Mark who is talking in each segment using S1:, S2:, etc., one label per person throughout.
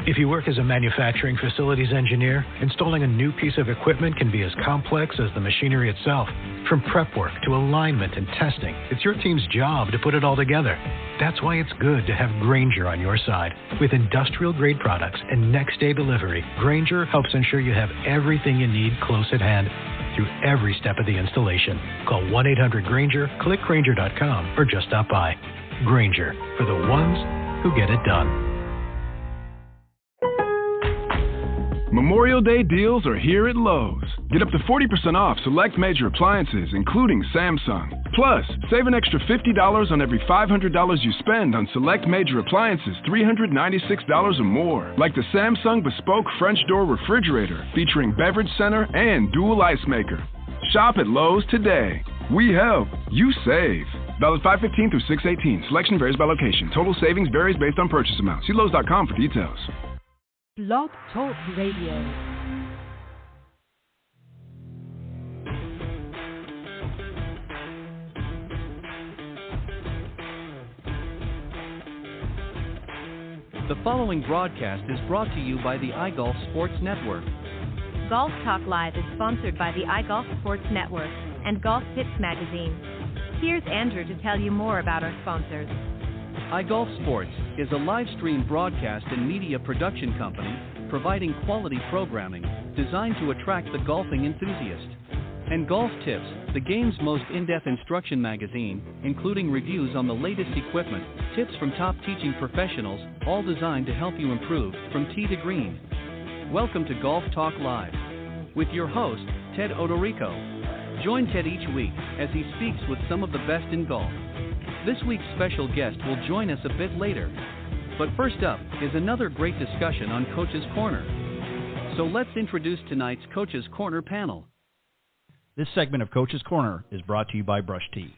S1: If you work as a manufacturing facilities engineer, installing a new piece of equipment can be as complex as the machinery itself. From prep work to alignment and testing, it's your team's job to put it all together. That's why it's good to have Grainger on your side. With industrial-grade products and next-day delivery, Grainger helps ensure you have everything you need close at hand through every step of the installation. Call 1-800-GRAINGER, click Grainger.com, or just stop by. Grainger, for the ones who get it done.
S2: Memorial Day deals are here at Lowe's. Get up to 40% off select major appliances, including Samsung. Plus, save an extra $50 on every $500 you spend on select major appliances $396 or more, like the Samsung Bespoke French Door Refrigerator, featuring beverage center and dual ice maker. Shop at Lowe's today. We help, you save. Valid 5/15 through 6/18. Selection varies by location. Total savings varies based on purchase amount. See Lowe's.com for details.
S3: Blog Talk Radio.
S4: The following broadcast is brought to you by the iGolf Sports Network.
S5: Golf Talk Live is sponsored by the iGolf Sports Network and Golf Tips Magazine. Here's Andrew to tell you more about our sponsors.
S4: iGolf Sports is a live stream broadcast and media production company providing quality programming designed to attract the golfing enthusiast. And Golf Tips, the game's most in-depth instruction magazine, including reviews on the latest equipment, tips from top teaching professionals, all designed to help you improve from tee to green. Welcome to Golf Talk Live with your host, Ted Odorico. Join Ted each week as he speaks with some of the best in golf. This week's special guest will join us a bit later. But first up is another great discussion on Coach's Corner. So let's introduce tonight's Coach's Corner panel.
S6: This segment of Coach's Corner is brought to you by Brush Tee.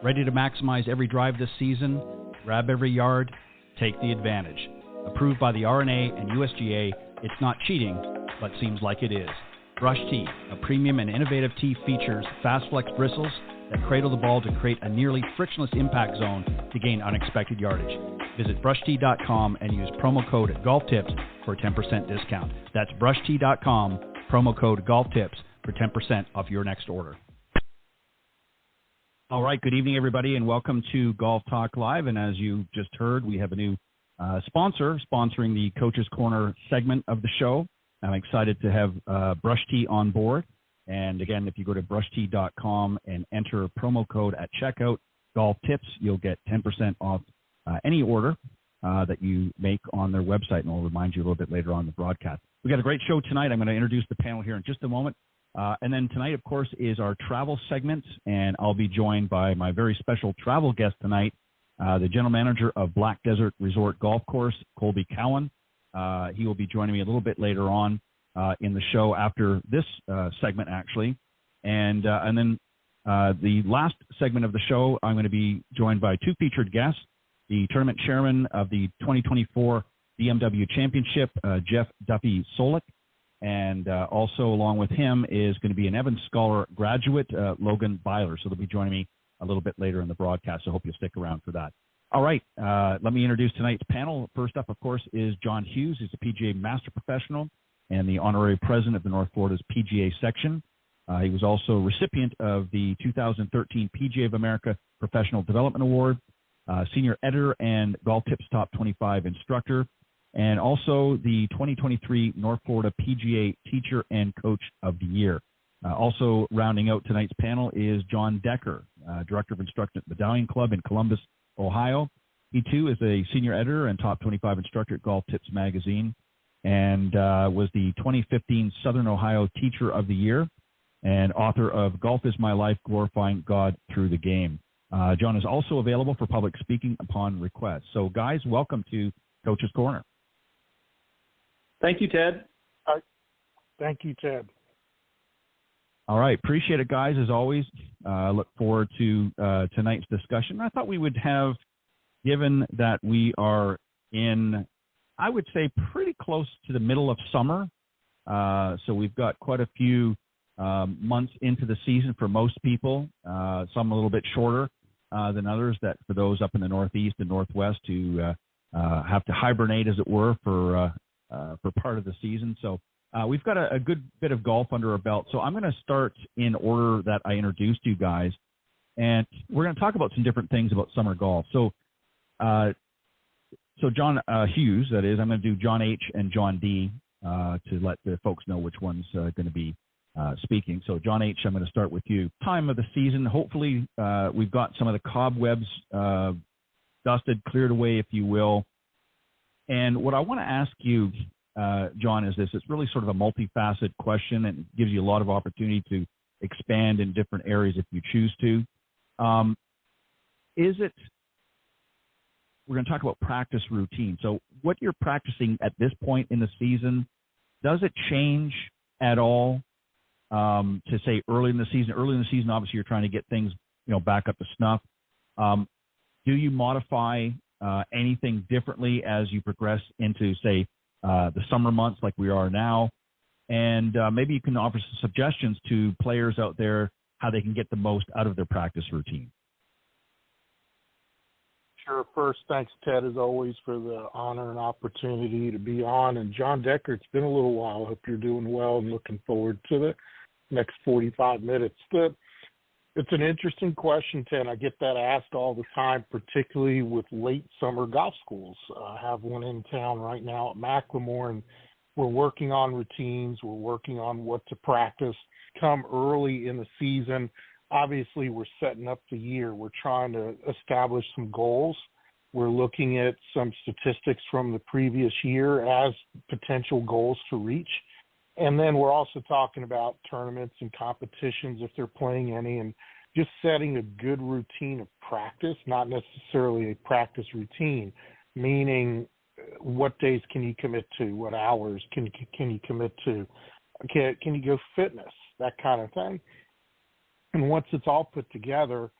S6: Ready to maximize every drive this season? Grab every yard, take the advantage. Approved by the R&A and USGA, it's not cheating, but seems like it is. Brush Tee, a premium and innovative tee, features fast flex bristles that cradle the ball to create a nearly frictionless impact zone to gain unexpected yardage. Visit brushtee.com and use promo code GolfTips for a 10% discount. That's brushtee.com, promo code GolfTips for 10% off your next order. All right, good evening, everybody, and welcome to Golf Talk Live. And as you just heard, we have a new sponsor sponsoring the Coach's Corner segment of the show. I'm excited to have Brush Tee on board. And again, if you go to brushtee.com and enter promo code at checkout, Golf Tips, you'll get 10% off any order that you make on their website. And I'll remind you a little bit later on in the broadcast. We've got a great show tonight. I'm going to introduce the panel here in just a moment. And then tonight, of course, is our travel segment. And I'll be joined by my very special travel guest tonight, the general manager of Black Desert Resort Golf Course, Colby Cowan. He will be joining me a little bit later on in the show after this segment, actually. And then the last segment of the show, I'm going to be joined by two featured guests, the tournament chairman of the 2024 BMW Championship, Geoff Duffy Solich, and also along with him is going to be an Evans Scholar graduate, Logan Byler. So they'll be joining me a little bit later in the broadcast, so I hope you'll stick around for that. All right, let me introduce tonight's panel. First up, of course, is John Hughes. He's a PGA Master Professional and the honorary president of the North Florida's PGA section. He was also a recipient of the 2013 PGA of America Professional Development Award, senior editor and Golf Tips Top 25 instructor, and also the 2023 North Florida PGA Teacher and Coach of the Year. Also rounding out tonight's panel is John Decker, Director of Instruction at Medallion Club in Columbus, Ohio. He, too, is a senior editor and top 25 instructor at Golf Tips Magazine, and was the 2015 Southern Ohio Teacher of the Year and author of Golf is My Life, Glorifying God Through the Game. John is also available for public speaking upon request. So, guys, welcome to Coach's Corner.
S7: Thank you, Ted.
S8: Thank you, Ted.
S6: All right. Appreciate it, guys, as always. Look forward to tonight's discussion. I thought we would have, given that we are in, I would say, pretty close to the middle of summer. So we've got quite a few months into the season for most people, some a little bit shorter than others, that for those up in the Northeast and Northwest who have to hibernate, as it were, for for part of the season. So we've got a good bit of golf under our belt. So I'm going to start in order that I introduced you guys, and we're going to talk about some different things about summer golf. So John Hughes, that is, I'm going to do John H. and John D. To let the folks know which one's going to be speaking. So John H., I'm going to start with you. Time of the season, hopefully we've got some of the cobwebs dusted, cleared away, if you will. And what I want to ask you, John, is this. It's really sort of a multifaceted question, and it gives you a lot of opportunity to expand in different areas if you choose to. We're going to talk about practice routine. So what you're practicing at this point in the season, does it change at all to say early in the season? Early in the season, obviously, you're trying to get things, back up to snuff. Do you modify anything differently as you progress into, say, the summer months like we are now? And maybe you can offer some suggestions to players out there how they can get the most out of their practice routine.
S8: Sure. First, thanks, Ted, as always, for the honor and opportunity to be on. And John Decker, it's been a little while. I hope you're doing well and looking forward to the next 45 minutes. It's an interesting question, Ted. I get that asked all the time, particularly with late summer golf schools. I have one in town right now at Macklemore, and we're working on routines. We're working on what to practice. Come early in the season, obviously, we're setting up the year. We're trying to establish some goals. We're looking at some statistics from the previous year as potential goals to reach. And then we're also talking about tournaments and competitions, if they're playing any, and just setting a good routine of practice, not necessarily a practice routine, meaning what days can you commit to, what hours can you commit to, can you go fitness, that kind of thing. And once it's all put together,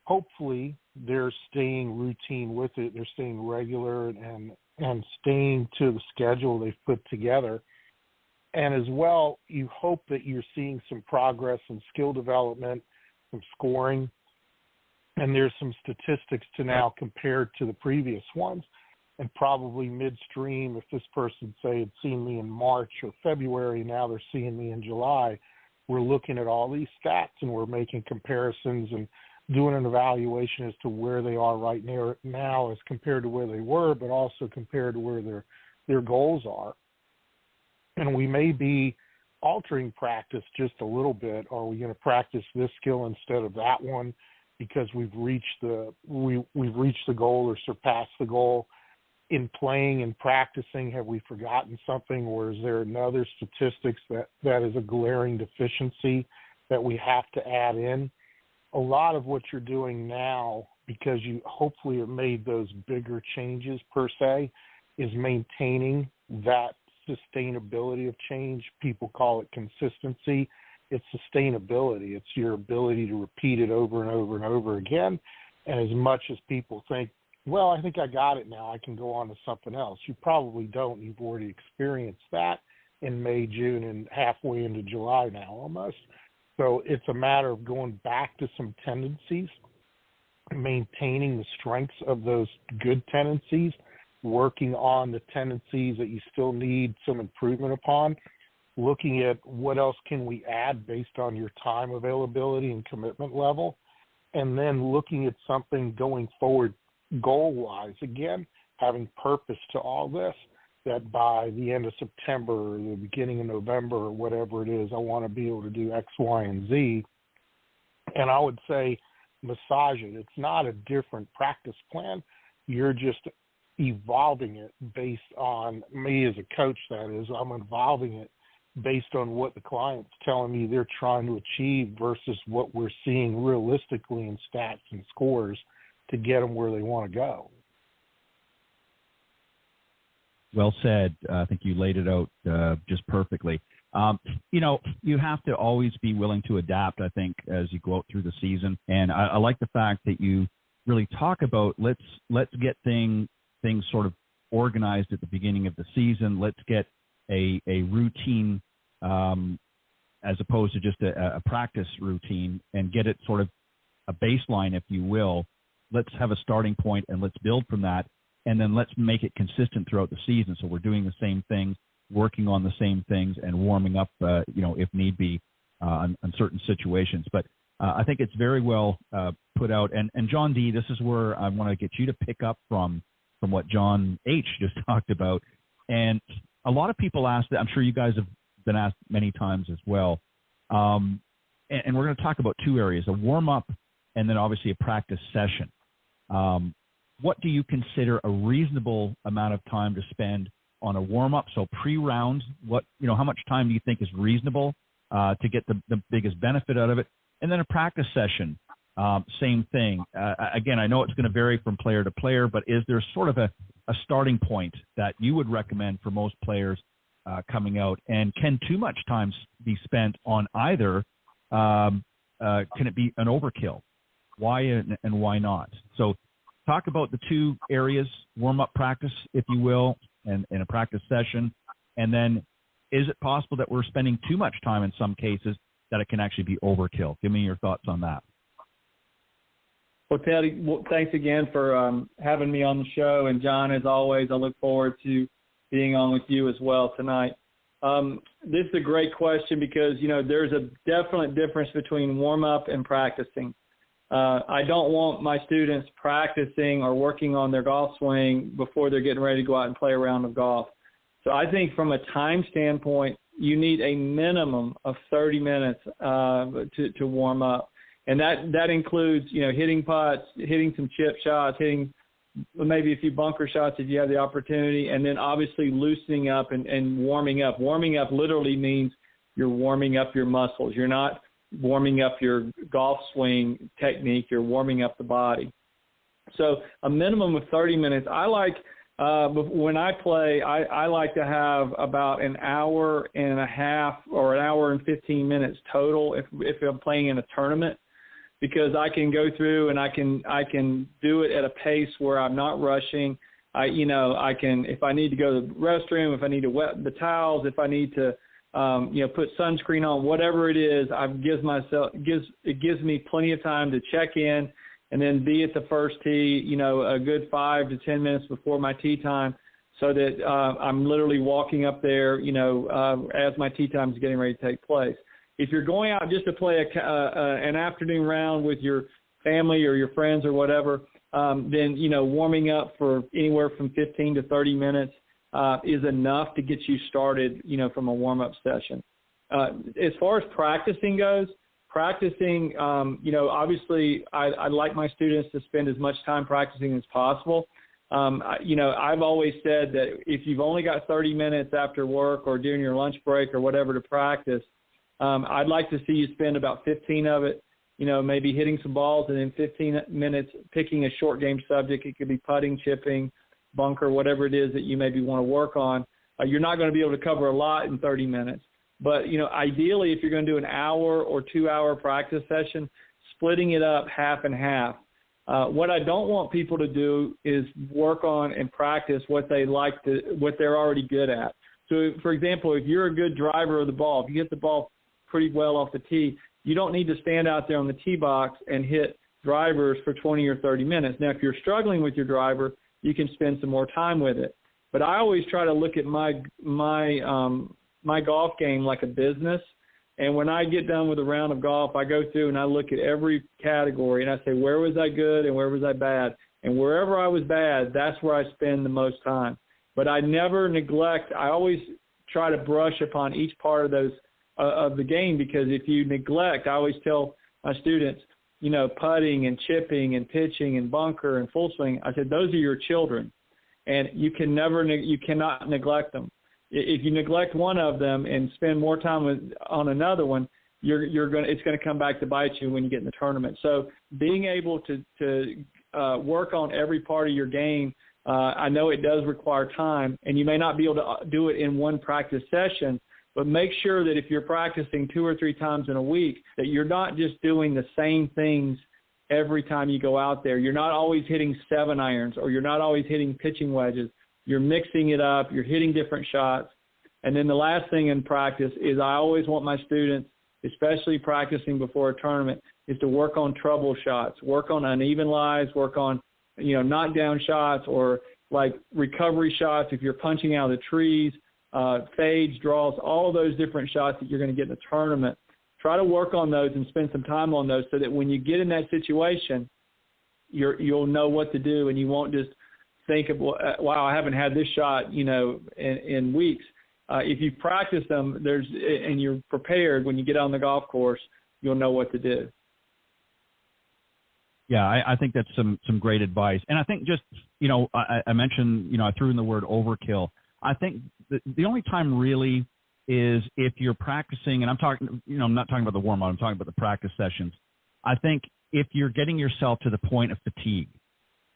S8: hopefully they're staying routine with it. They're staying regular and staying to the schedule they've put together. And as well, you hope that you're seeing some progress in skill development, some scoring, and there's some statistics to now compare to the previous ones. And probably midstream, if this person, say, had seen me in March or February, now they're seeing me in July, we're looking at all these stats and we're making comparisons and doing an evaluation as to where they are right now as compared to where they were, but also compared to where their goals are. And we may be altering practice just a little bit. Are we going to practice this skill instead of that one because we've reached the goal or surpassed the goal? In playing and practicing, have we forgotten something, or is there another statistics that is a glaring deficiency that we have to add in? A lot of what you're doing now, because you hopefully have made those bigger changes per se, is maintaining that sustainability of change. People call it consistency. It's sustainability. It's your ability to repeat it over and over and over again. And as much as people think, well, I think I got it now, I can go on to something else, you probably don't. You've already experienced that in May, June, and halfway into July now almost. So it's a matter of going back to some tendencies, maintaining the strengths of those good tendencies, working on the tendencies that you still need some improvement upon, looking at what else can we add based on your time availability and commitment level, and then looking at something going forward goal-wise, again, having purpose to all this, that by the end of September or the beginning of November or whatever it is, I want to be able to do X, Y, and Z. And I would say massage it. It's not a different practice plan. You're just evolving it based on me as a coach, that is. I'm evolving it based on what the client's telling me they're trying to achieve versus what we're seeing realistically in stats and scores to get them where they want to go.
S6: Well said. I think you laid it out just perfectly. You have to always be willing to adapt, I think, as you go out through the season. And I like the fact that you really talk about let's get things sort of organized at the beginning of the season. Let's get a routine as opposed to just a practice routine, and get it sort of a baseline, if you will. Let's have a starting point and let's build from that. And then let's make it consistent throughout the season. So we're doing the same thing working on the same things and warming up, if need be, on certain situations. But I think it's very well put out. And John D., this is where I want to get you to pick up from what John H. just talked about. And a lot of people ask that. I'm sure you guys have been asked many times as well. And we're going to talk about two areas, a warm-up and then obviously a practice session. What do you consider a reasonable amount of time to spend on a warm-up? So pre-round, how much time do you think is reasonable to get the biggest benefit out of it? And then a practice session, same thing. Again, I know it's going to vary from player to player, but is there sort of a starting point that you would recommend for most players coming out? And can too much time be spent on either? Can it be an overkill? Why and why not? So talk about the two areas, warm-up practice, if you will, and a practice session. And then is it possible that we're spending too much time in some cases that it can actually be overkill? Give me your thoughts on that.
S7: Well, Teddy, thanks again for having me on the show. And, John, as always, I look forward to being on with you as well tonight. This is a great question because, there's a definite difference between warm-up and practicing. I don't want my students practicing or working on their golf swing before they're getting ready to go out and play a round of golf. So I think from a time standpoint, you need a minimum of 30 minutes to warm up. And that includes, hitting putts, hitting some chip shots, hitting maybe a few bunker shots if you have the opportunity, and then obviously loosening up and warming up. Warming up literally means you're warming up your muscles. You're not warming up your golf swing technique. You're warming up the body. So a minimum of 30 minutes. I like when I play, I like to have about an hour and a half or an hour and 15 minutes total if I'm playing in a tournament, because I can go through and I can do it at a pace where I'm not rushing. I can, if I need to go to the restroom, if I need to wet the towels, if I need to put sunscreen on, whatever it is, it gives me plenty of time to check in and then be at the first tee, a good 5 to 10 minutes before my tee time, so that I'm literally walking up there, as my tee time is getting ready to take place. If you're going out just to play an afternoon round with your family or your friends or whatever, then, warming up for anywhere from 15 to 30 minutes is enough to get you started, from a warm-up session. As far as practicing goes, obviously I'd like my students to spend as much time practicing as possible. I've always said that if you've only got 30 minutes after work or during your lunch break or whatever to practice, I'd like to see you spend about 15 of it, maybe hitting some balls, and then 15 minutes picking a short game subject. It could be putting, chipping, bunker, whatever it is that you maybe want to work on. You're not going to be able to cover a lot in 30 minutes. But, ideally, if you're going to do an hour or 2 hour practice session, splitting it up half and half. What I don't want people to do is work on and practice what they're already good at. So, for example, if you're a good driver of the ball, if you hit the ball pretty well off the tee, you don't need to stand out there on the tee box and hit drivers for 20 or 30 minutes. Now, if you're struggling with your driver, you can spend some more time with it. But I always try to look at my golf game like a business. And when I get done with a round of golf, I go through and I look at every category and I say, where was I good and where was I bad? And wherever I was bad, that's where I spend the most time. But I never neglect. I always try to brush upon each part of those of the game, because if you neglect, I always tell my students, putting and chipping and pitching and bunker and full swing, I said, those are your children, and you cannot neglect them. If you neglect one of them and spend more time on another one, it's going to come back to bite you when you get in the tournament. So being able to work on every part of your game, I know it does require time, and you may not be able to do it in one practice session, but make sure that if you're practicing 2 or 3 times in a week, that you're not just doing the same things every time you go out there. You're not always hitting 7 irons, or you're not always hitting pitching wedges. You're mixing it up. You're hitting different shots. And then the last thing in practice is I always want my students, especially practicing before a tournament, is to work on trouble shots, work on uneven lies, work on, knockdown shots, or like recovery shots if you're punching out of the trees. fades, draws, all of those different shots that you're going to get in a tournament. Try to work on those and spend some time on those so that when you get in that situation, you'll know what to do, and you won't just think of, wow, I haven't had this shot, in weeks. If you practice them, and you're prepared when you get on the golf course, you'll know what to do.
S6: Yeah, I think that's some great advice. And I think just, I mentioned, I threw in the word overkill. I think the only time really is if you're practicing, and I'm talking, I'm not talking about the warm-up, I'm talking about the practice sessions. I think if you're getting yourself to the point of fatigue,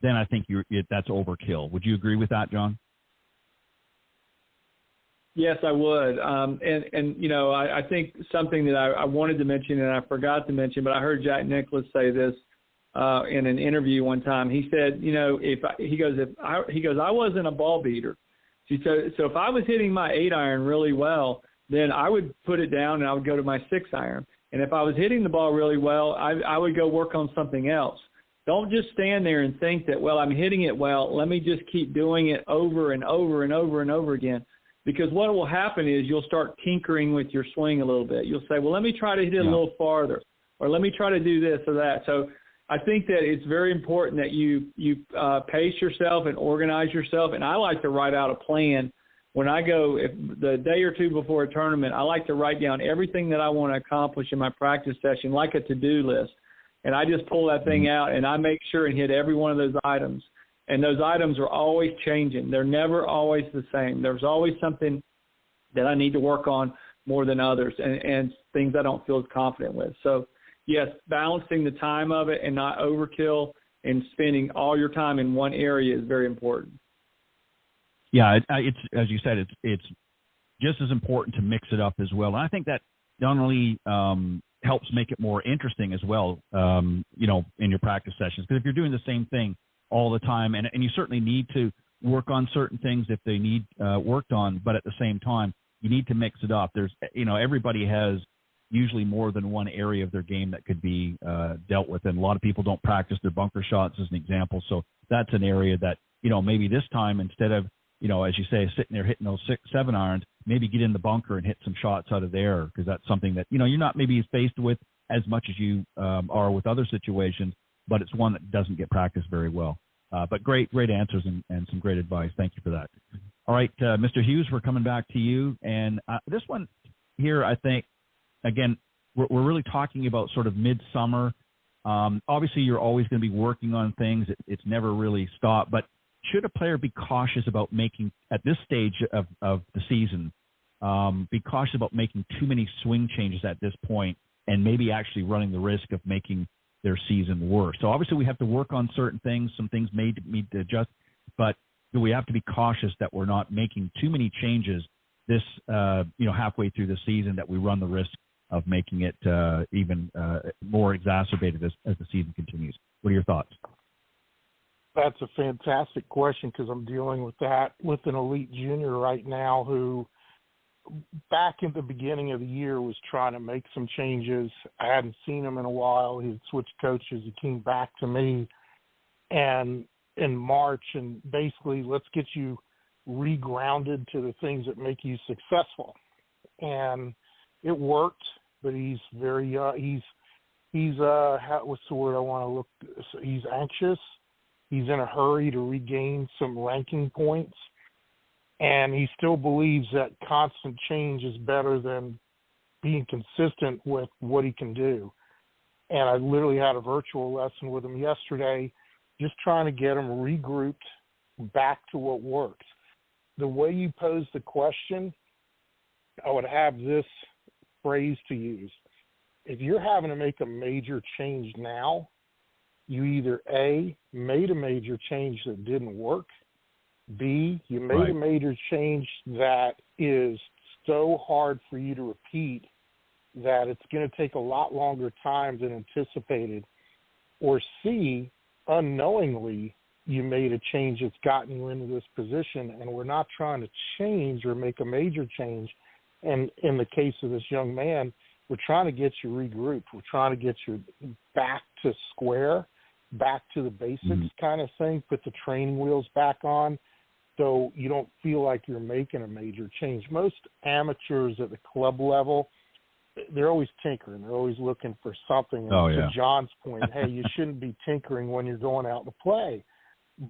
S6: then I think that's overkill. Would you agree with that, John?
S7: Yes, I would. I think something that I wanted to mention and I forgot to mention, but I heard Jack Nicklaus say this in an interview one time. He said, I wasn't a ball beater. So if I was hitting my 8-iron really well, then I would put it down and I would go to my 6-iron. And if I was hitting the ball really well, I would go work on something else. Don't just stand there and think that, well, I'm hitting it well, let me just keep doing it over and over and over and over again. Because what will happen is you'll start tinkering with your swing a little bit. You'll say, well, let me try to hit it a little farther, or let me try to do this or that. So I think that it's very important that you pace yourself and organize yourself. And I like to write out a plan. When I go the day or two before a tournament, I like to write down everything that I want to accomplish in my practice session, like a to-do list. And I just pull that thing out, and I make sure and hit every one of those items. And those items are always changing. They're never always the same. There's always something that I need to work on more than others, and things I don't feel as confident with. So, yes, balancing the time of it and not overkill and spending all your time in one area is very important.
S6: Yeah, it's as you said, it's just as important to mix it up as well. And I think that not only helps make it more interesting as well, in your practice sessions. Because if you're doing the same thing all the time, and you certainly need to work on certain things if they need worked on, but at the same time, you need to mix it up. There's, everybody has usually more than one area of their game that could be dealt with, and a lot of people don't practice their bunker shots as an example. So that's an area that, maybe this time instead of, as you say, sitting there hitting those 6-7 irons, maybe get in the bunker and hit some shots out of there, because that's something that, you're not maybe faced with as much as you are with other situations, but it's one that doesn't get practiced very well. But great answers and some great advice. Thank you for that. All right, Mr. Hughes, we're coming back to you. And this one here, I think, again, we're really talking about sort of midsummer. Obviously, you're always going to be working on things. It's never really stopped. But should a player be cautious about making, at this stage of the season, be cautious about making too many swing changes at this point and maybe actually running the risk of making their season worse? So obviously we have to work on certain things. Some things may need to adjust, but do we have to be cautious that we're not making too many changes this, halfway through the season, that we run the risk of making it even more exacerbated as the season continues? What are your thoughts?
S8: That's a fantastic question, because I'm dealing with that with an elite junior right now who back in the beginning of the year was trying to make some changes. I hadn't seen him in a while. He had switched coaches. He came back to me and in March, and basically, let's get you regrounded to the things that make you successful. And it worked, but he's very what's the word I want to look? He's anxious. He's in a hurry to regain some ranking points. And he still believes that constant change is better than being consistent with what he can do. And I literally had a virtual lesson with him yesterday, just trying to get him regrouped back to what works. The way you pose the question, I would have this phrase to use. If you're having to make a major change now, you either A, made a major change that didn't work, B, you made a major change that is so hard for you to repeat that it's going to take a lot longer time than anticipated, or C, unknowingly you made a change that's gotten you into this position, and we're not trying to change or make a major change. And in the case of this young man, we're trying to get you regrouped. We're trying to get you back to square, back to the basics kind of thing, put the training wheels back on, So you don't feel like you're making a major change. Most amateurs at the club level, they're always tinkering. They're always looking for something. And to John's point, hey, you shouldn't be tinkering when you're going out to play.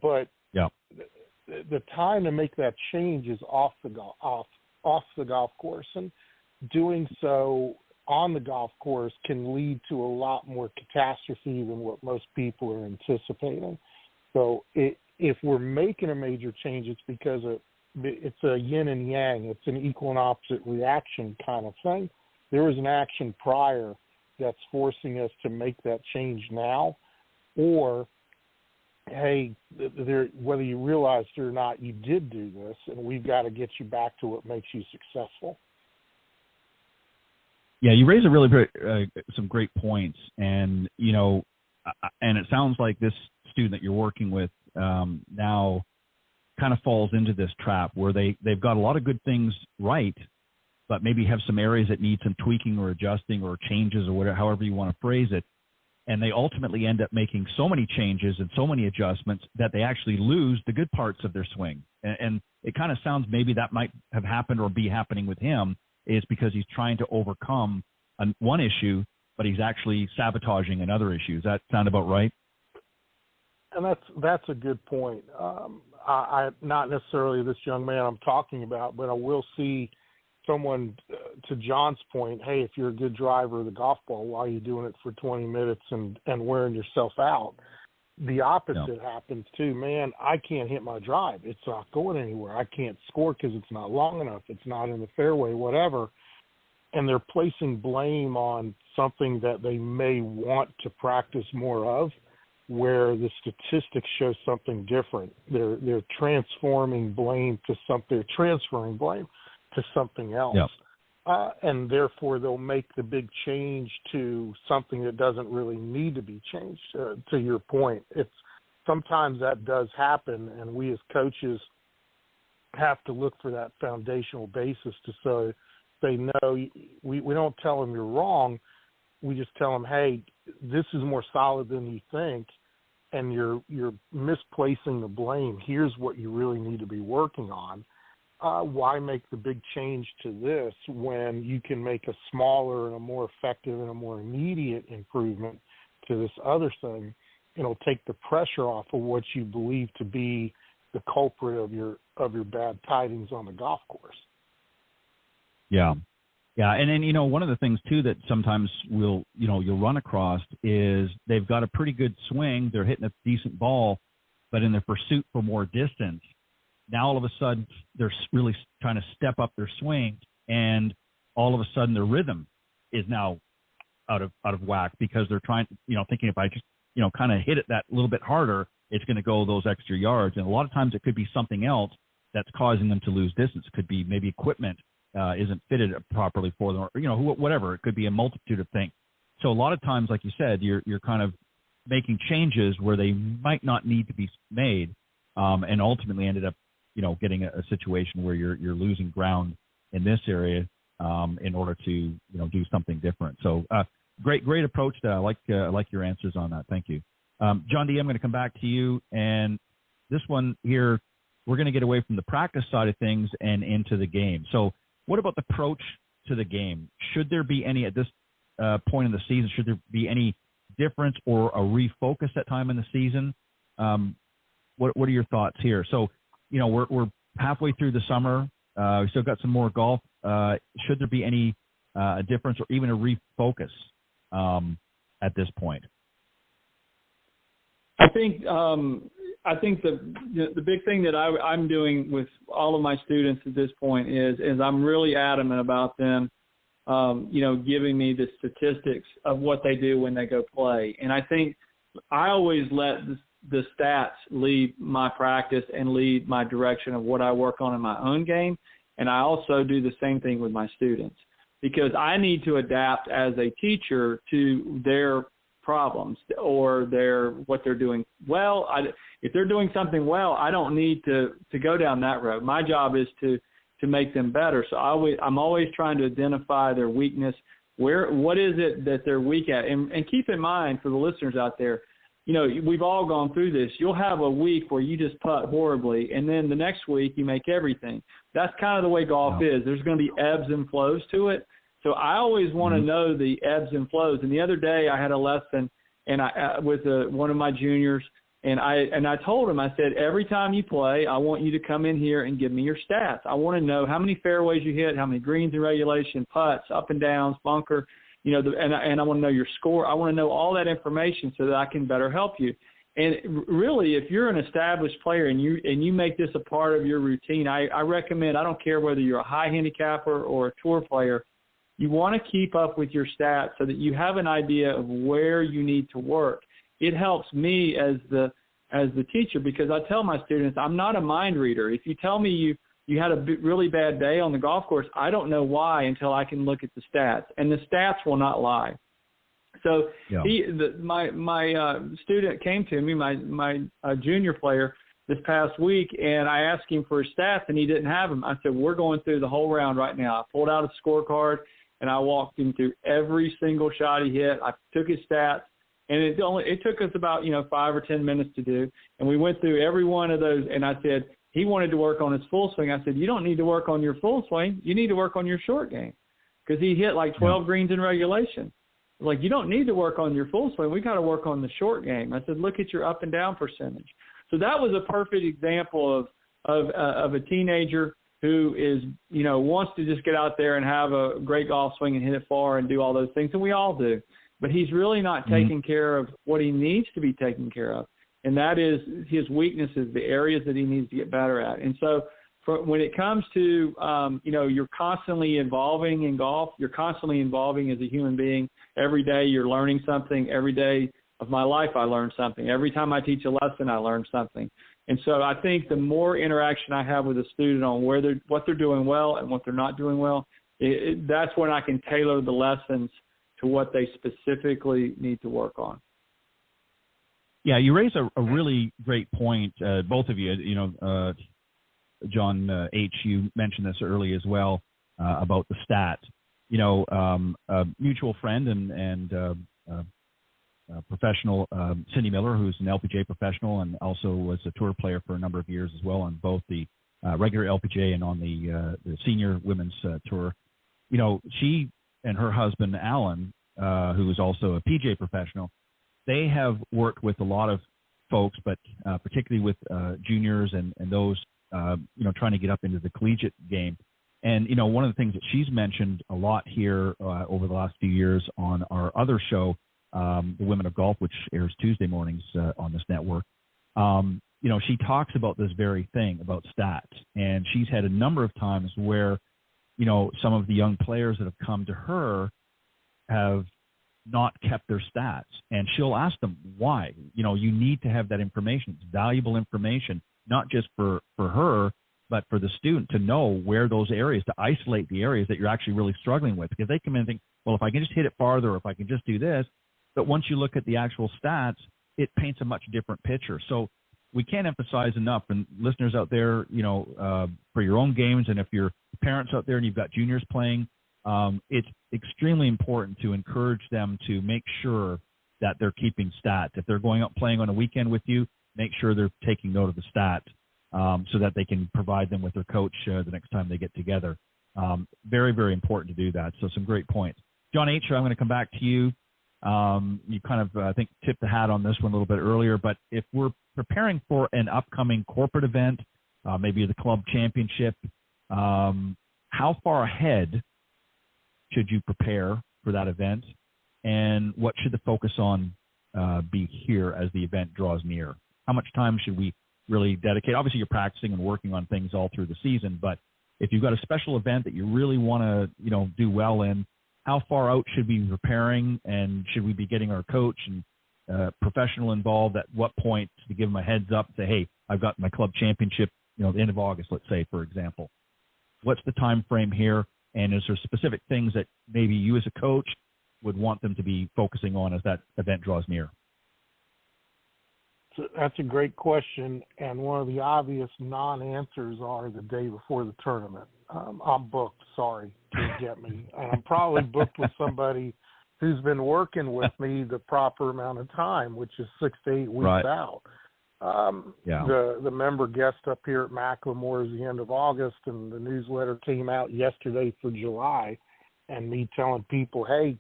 S8: But the time to make that change is off the golf course. And doing so on the golf course can lead to a lot more catastrophe than what most people are anticipating. So if we're making a major change, it's because it's a yin and yang. It's an equal and opposite reaction kind of thing. There was an action prior that's forcing us to make that change now, or, hey, whether you realized it or not, you did do this, and we've got to get you back to what makes you successful.
S6: Yeah, you raise some great points, and and it sounds like this student that you're working with now kind of falls into this trap where they've got a lot of good things right, but maybe have some areas that need some tweaking or adjusting or changes or whatever, however you want to phrase it. And they ultimately end up making so many changes and so many adjustments that they actually lose the good parts of their swing. And it kind of sounds maybe that might have happened or be happening with him, is because he's trying to overcome one issue, but he's actually sabotaging another issue. Does that sound about right?
S8: And that's a good point. I not necessarily this young man I'm talking about, but I will see someone, to John's point, hey, if you're a good driver of the golf ball, why are you doing it for 20 minutes and wearing yourself out? The opposite happens too. Man, I can't hit my drive. It's not going anywhere. I can't score because it's not long enough. It's not in the fairway, whatever. And they're placing blame on something that they may want to practice more of, where the statistics show something different. They're transferring blame to something else. And therefore they'll make the big change to something that doesn't really need to be changed. To your point, sometimes that does happen, and we as coaches have to look for that foundational basis to say, no, we don't tell them you're wrong. We just tell them, hey, this is more solid than you think, and you're misplacing the blame. Here's what you really need to be working on. Why make the big change to this when you can make a smaller and a more effective and a more immediate improvement to this other thing? It'll take the pressure off of what you believe to be the culprit of your bad tidings on the golf course. Yeah. And then, one of the things too that sometimes you'll run across is they've got a pretty good swing. They're hitting a decent ball, but in their pursuit for more distance, now all of a sudden they're really trying to step up their swing, and all of a sudden their rhythm is now out of whack because they're trying to, thinking if I just, kind of hit it that little bit harder, it's going to go those extra yards. And a lot of times it could be something else that's causing them to lose distance. It could be maybe equipment isn't fitted properly for them, or, whatever. It could be a multitude of things. So a lot of times, like you said, you're kind of making changes where they might not need to be made, and ultimately ended up, getting a situation where you're losing ground in this area in order to, do something different. So great approach. I like your answers on that. Thank you. John D., I'm going to come back to you. And this one here, we're going to get away from the practice side of things and into the game. So what about the approach to the game? Should there be any, at this point in the season, should there be any difference or a refocus at time in the season? What are your thoughts here? So, we're halfway through the summer. We still got some more golf. Should there be any difference or even a refocus at this point?
S7: I think the big thing that I'm doing with all of my students at this point is I'm really adamant about them, giving me the statistics of what they do when they go play. And I think I always let the stats lead my practice and lead my direction of what I work on in my own game. And I also do the same thing with my students, because I need to adapt as a teacher to their problems or what they're doing well. If they're doing something well, I don't need to go down that road. My job is to make them better. So I'm always trying to identify their weakness. What is it that they're weak at? And keep in mind, for the listeners out there, we've all gone through this. You'll have a week where you just putt horribly, and then the next week you make everything. That's kind of the way golf is. There's going to be ebbs and flows to it. So I always want to know the ebbs and flows. And the other day I had a lesson and with one of my juniors, and I told him, I said, every time you play, I want you to come in here and give me your stats. I want to know how many fairways you hit, how many greens in regulation, putts, up and downs, bunker, and I want to know your score. I want to know all that information so that I can better help you. And really, if you're an established player and you make this a part of your routine, I recommend, I don't care whether you're a high handicapper or a tour player, you want to keep up with your stats so that you have an idea of where you need to work. It helps me as the teacher, because I tell my students, I'm not a mind reader. If you tell me you had a really bad day on the golf course, I don't know why until I can look at the stats, and the stats will not lie. So my student came to me, my junior player, this past week, and I asked him for his stats, and he didn't have them. I said, we're going through the whole round right now. I pulled out a scorecard, and I walked him through every single shot he hit. I took his stats. And it took us about 5 or 10 minutes to do, and we went through every one of those. And I said he wanted to work on his full swing. I said, you don't need to work on your full swing. You need to work on your short game, because he hit like 12 greens in regulation. Like, you don't need to work on your full swing. We got to work on the short game. I said, look at your up and down percentage. So that was a perfect example of a teenager who is wants to just get out there and have a great golf swing and hit it far and do all those things, and we all do. But he's really not taking care of what he needs to be taken care of, and that is his weaknesses, the areas that he needs to get better at. And so when it comes to, you're constantly evolving in golf, you're constantly evolving as a human being. Every day you're learning something. Every day of my life I learn something. Every time I teach a lesson I learn something. And so I think the more interaction I have with a student on what they're doing well and what they're not doing well, that's when I can tailor the lessons to what they specifically need to work on.
S6: Yeah, you raise a really great point, both of you. John H., you mentioned this early as well about the stats. A mutual friend and professional, Cindy Miller, who's an LPGA professional and also was a tour player for a number of years as well on both the regular LPGA and on the senior women's tour. She and her husband, Alan, who is also a PGA professional, they have worked with a lot of folks, but particularly with juniors and those, trying to get up into the collegiate game. And, one of the things that she's mentioned a lot here over the last few years on our other show, The Women of Golf, which airs Tuesday mornings on this network, she talks about this very thing, about stats. And she's had a number of times where some of the young players that have come to her have not kept their stats. And she'll ask them why. You need to have that information. It's valuable information, not just for her, but for the student to know where those areas, to isolate the areas that you're actually really struggling with. Because they come in and think, well, if I can just hit it farther, or if I can just do this. But once you look at the actual stats, it paints a much different picture. So we can't emphasize enough, and listeners out there, for your own games, and if you're parents out there and you've got juniors playing, it's extremely important to encourage them to make sure that they're keeping stats. If they're going out playing on a weekend with you, make sure they're taking note of the stats so that they can provide them with their coach the next time they get together. Very, very important to do that. So some great points. John H., I'm going to come back to you. You kind of, I think, tipped the hat on this one a little bit earlier, but if we're preparing for an upcoming corporate event, maybe the club championship, how far ahead should you prepare for that event, and what should the focus on be here as the event draws near? How much time should we really dedicate? Obviously, you're practicing and working on things all through the season, but if you've got a special event that you really want to, do well in, how far out should we be preparing, and should we be getting our coach and professional involved at what point to give them a heads up, say, hey, I've got my club championship, the end of August, let's say, for example. What's the time frame here, and is there specific things that maybe you as a coach would want them to be focusing on as that event draws near?
S8: So that's a great question, and one of the obvious non-answers are the day before the tournament. I'm booked, sorry to get me. And I'm probably booked with somebody who's been working with me the proper amount of time, which is 6 to 8 weeks out. The member guest up here at Macklemore is the end of August, and the newsletter came out yesterday for July, and me telling people, hey,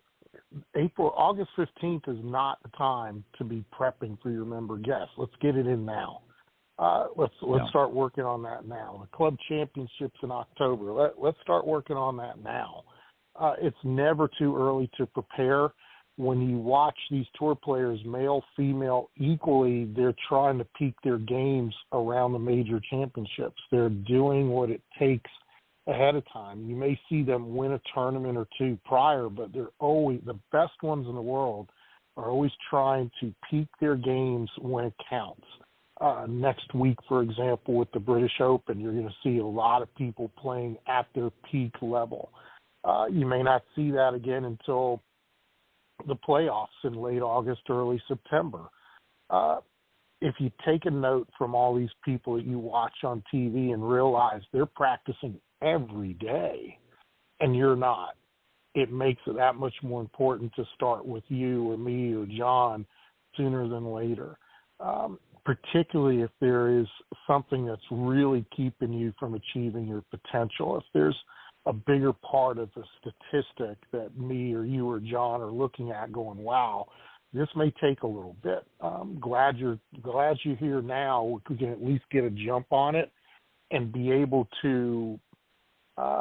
S8: August 15th is not the time to be prepping for your member guest. Let's get it in now. Let's start working on that now. The club championships in October. Let's start working on that now. It's never too early to prepare. When you watch these tour players, male, female, equally, they're trying to peak their games around the major championships. They're doing what it takes ahead of time. You may see them win a tournament or two prior, but they're always the best ones in the world are always trying to peak their games when it counts. Next week, for example, with the British Open, you're going to see a lot of people playing at their peak level. You may not see that again until the playoffs in late August, early September. If you take a note from all these people that you watch on TV and realize they're practicing every day and you're not, it makes it that much more important to start with you or me or John sooner than later. Particularly if there is something that's really keeping you from achieving your potential. If there's a bigger part of the statistic that me or you or John are looking at going, wow, this may take a little bit. Glad you're here now. We can at least get a jump on it and be able to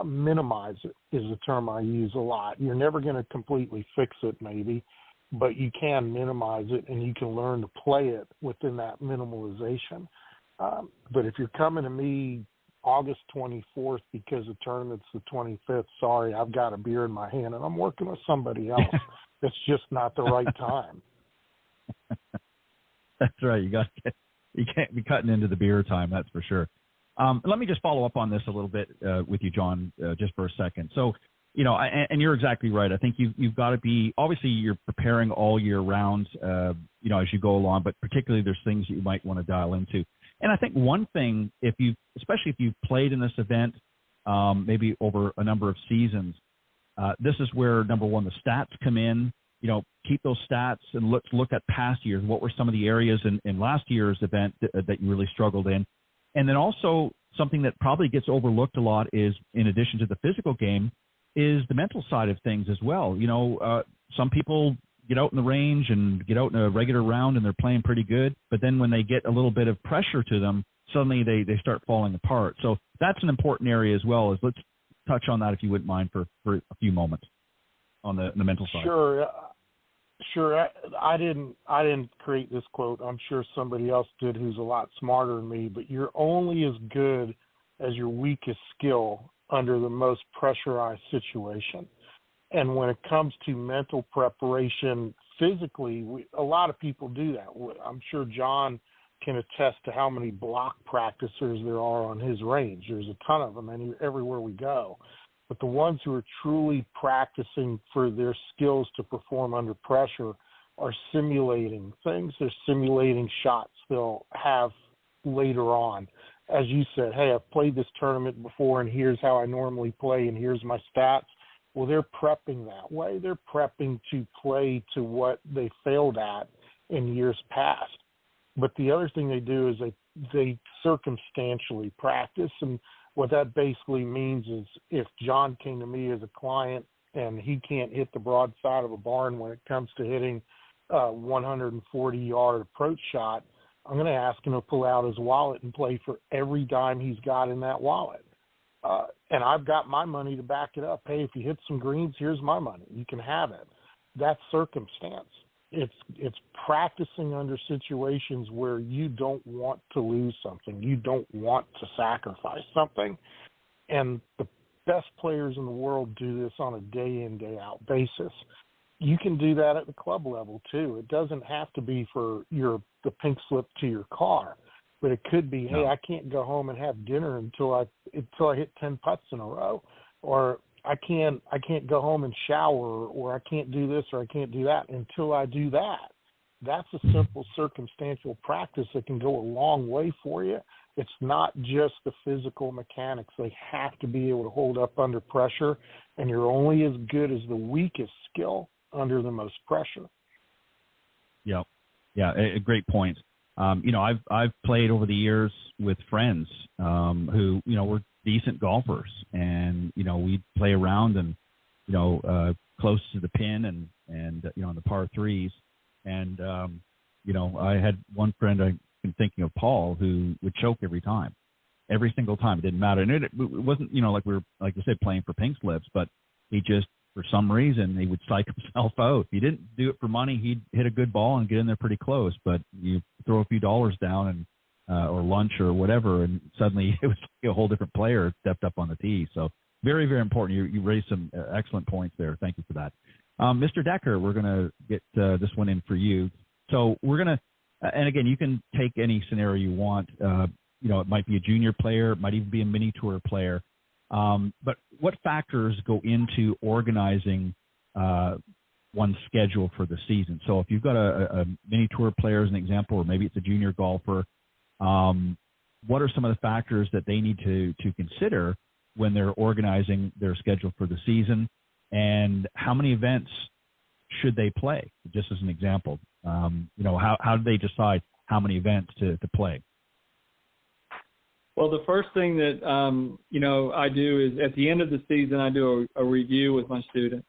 S8: minimize it is a term I use a lot. You're never going to completely fix it maybe, but you can minimize it and you can learn to play it within that minimalization. But if you're coming to me August 24th because the tournament's the 25th, sorry, I've got a beer in my hand and I'm working with somebody else. It's just not the right time.
S6: That's right. You can't be cutting into the beer time, that's for sure. Let me just follow up on this a little bit with you, John, just for a second. So, and you're exactly right. I think you've got to be, obviously you're preparing all year round, as you go along, but particularly there's things that you might want to dial into. And I think one thing, especially if you've played in this event, maybe over a number of seasons, this is where, number one, the stats come in. Keep those stats and let's look at past years. What were some of the areas in last year's event that you really struggled in? And then also something that probably gets overlooked a lot is, in addition to the physical game, is the mental side of things as well. Some people get out in the range and get out in a regular round and they're playing pretty good, but then when they get a little bit of pressure to them, suddenly they start falling apart. So that's an important area as well. Let's touch on that if you wouldn't mind for a few moments on the mental side.
S8: Sure. I didn't create this quote. I'm sure somebody else did who's a lot smarter than me, but you're only as good as your weakest skill under the most pressurized situation. And when it comes to mental preparation physically, a lot of people do that. I'm sure John can attest to how many block practicers there are on his range. There's a ton of them everywhere we go. But the ones who are truly practicing for their skills to perform under pressure are simulating things. They're simulating shots they'll have later on. As you said, hey, I've played this tournament before, and here's how I normally play, and here's my stats. Well, they're prepping that way. They're prepping to play to what they failed at in years past. But the other thing they do is they circumstantially practice, and what that basically means is if John came to me as a client and he can't hit the broadside of a barn when it comes to hitting a 140-yard approach shot, I'm going to ask him to pull out his wallet and play for every dime he's got in that wallet. And I've got my money to back it up. Hey, if you hit some greens, here's my money. You can have it. That's circumstance. It's practicing under situations where you don't want to lose something. You don't want to sacrifice something. And the best players in the world do this on a day-in, day-out basis. You can do that at the club level, too. It doesn't have to be for the pink slip to your car. But it could be, hey, I can't go home and have dinner until I hit 10 putts in a row, or I can't go home and shower, or I can't do this or I can't do that until I do that. That's a simple circumstantial practice that can go a long way for you. It's not just the physical mechanics. They have to be able to hold up under pressure, and you're only as good as the weakest skill under the most pressure.
S6: Yeah, a great point. I've played over the years with friends who were decent golfers, and we'd play around and close to the pin and on the par threes, and I had one friend I've been thinking of, Paul, who would choke every single time. It didn't matter, and it wasn't like we were, like you said, playing for pink slips, but he just, for some reason, he would psych himself out. He didn't do it for money. He'd hit a good ball and get in there pretty close, but you throw a few dollars down and or lunch or whatever, and suddenly it was a whole different player stepped up on the tee. So very, very important. You raised some excellent points there. Thank you for that. Mr. Decker, we're going to get this one in for you. So we're going to, and again, you can take any scenario you want. It might be a junior player, it might even be a mini tour player. But what factors go into organizing one's schedule for the season? So if you've got a mini tour player as an example, or maybe it's a junior golfer, what are some of the factors that they need to consider when they're organizing their schedule for the season, and how many events should they play? Just as an example, how do they decide how many events to play?
S7: Well, the first thing that, I do is at the end of the season, I do a review with my students,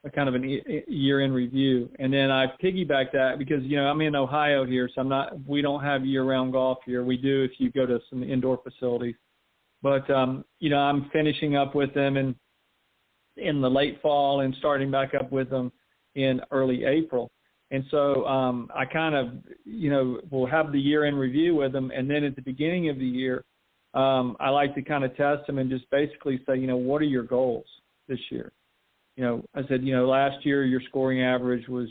S7: a kind of a year-end review. And then I piggyback that because, I'm in Ohio here, so we don't have year-round golf here. We do if you go to some indoor facilities. But, I'm finishing up with them in the late fall and starting back up with them in early April. And so I kind of, will have the year-end review with them. And then at the beginning of the year, I like to kind of test them and just basically say, what are your goals this year? I said, last year your scoring average was,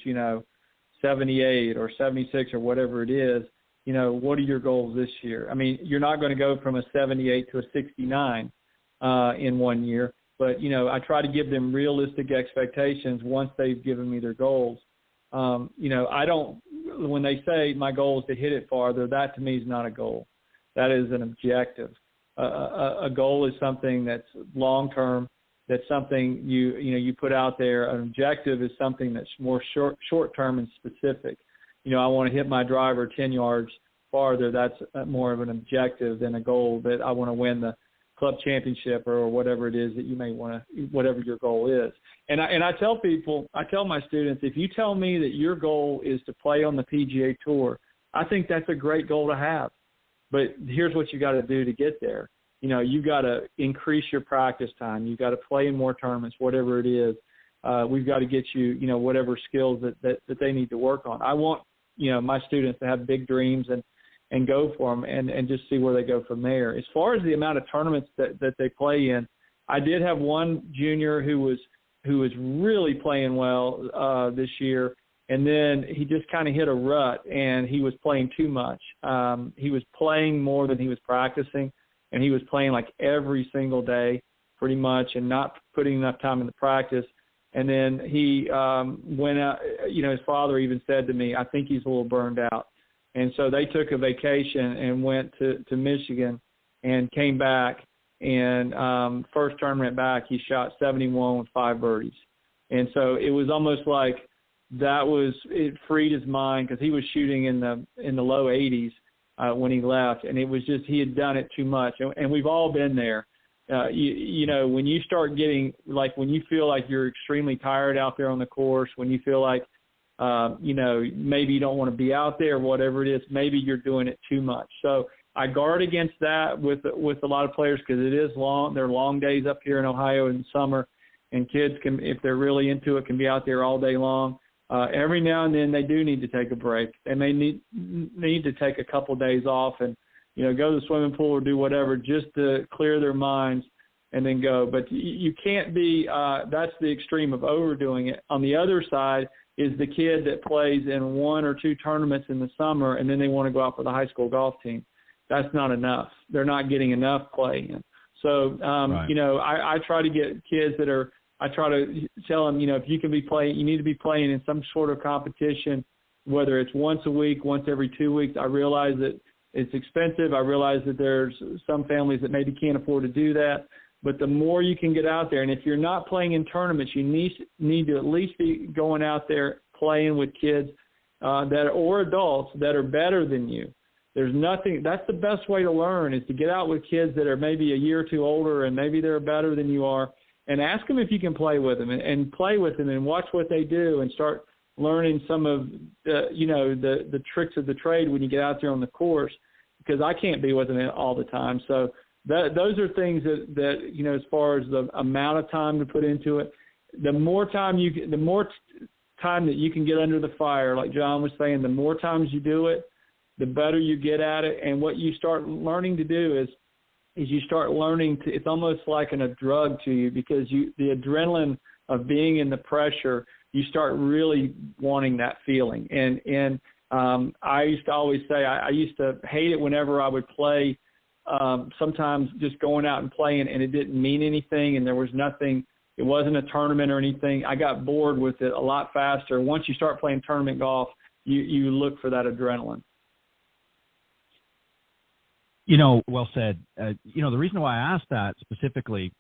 S7: 78 or 76 or whatever it is. What are your goals this year? I mean, you're not going to go from a 78 to a 69 in 1 year, but, I try to give them realistic expectations once they've given me their goals. I don't, when they say my goal is to hit it farther, that to me is not a goal. That is an objective. A goal is something that's long-term, that's something you put out there. An objective is something that's more short-term and specific. I want to hit my driver 10 yards farther. That's more of an objective than a goal that I want to win the club championship or whatever it is that you may want to, whatever your goal is. And I tell my students, if you tell me that your goal is to play on the PGA Tour, I think that's a great goal to have. But here's what you got to do to get there. You got to increase your practice time. You got to play in more tournaments, whatever it is. We've got to get you, whatever skills that they need to work on. I want, my students to have big dreams and go for them and just see where they go from there. As far as the amount of tournaments that they play in, I did have one junior who was really playing well this year. And then he just kind of hit a rut, and he was playing too much. He was playing more than he was practicing, and he was playing like every single day pretty much and not putting enough time into practice. And then he went out, his father even said to me, I think he's a little burned out. And so they took a vacation and went to Michigan and came back. And first tournament back, he shot 71 with 5 birdies. And so it was almost like, it freed his mind because he was shooting in the low 80s when he left, and it was just he had done it too much, and we've all been there. When you start getting when you feel like you're extremely tired out there on the course, when you feel like maybe you don't want to be out there, whatever it is, maybe you're doing it too much. So I guard against that with a lot of players because it is long. There are long days up here in Ohio in the summer, and kids can, if they're really into it, can be out there all day long. Every now and then they do need to take a break. They may need to take a couple of days off and, go to the swimming pool or do whatever just to clear their minds and then go. But you can't be that's the extreme of overdoing it. On the other side is the kid that plays in 1 or 2 tournaments in the summer and then they want to go out for the high school golf team. That's not enough. They're not getting enough play in. So, right. I try to get kids I try to tell them, if you can be playing, you need to be playing in some sort of competition, whether it's once a week, once every 2 weeks. I realize that it's expensive. I realize that there's some families that maybe can't afford to do that. But the more you can get out there, and if you're not playing in tournaments, you need to at least be going out there playing with kids or adults that are better than you. There's nothing – that's the best way to learn, is to get out with kids that are maybe a year or two older and maybe they're better than you are, and ask them if you can play with them and play with them and watch what they do and start learning some of the tricks of the trade when you get out there on the course, because I can't be with them all the time. So those are things that as far as the amount of time to put into it, the more time that you can get under the fire, like John was saying, the more times you do it, the better you get at it. And what you start learning to do is you start learning to, it's almost like a drug to you, because the adrenaline of being in the pressure, you start really wanting that feeling. And I used to always say, I used to hate it whenever I would play, sometimes just going out and playing and it didn't mean anything and there was nothing, it wasn't a tournament or anything. I got bored with it a lot faster. Once you start playing tournament golf, you look for that adrenaline.
S6: Well said. The reason why I asked that specifically,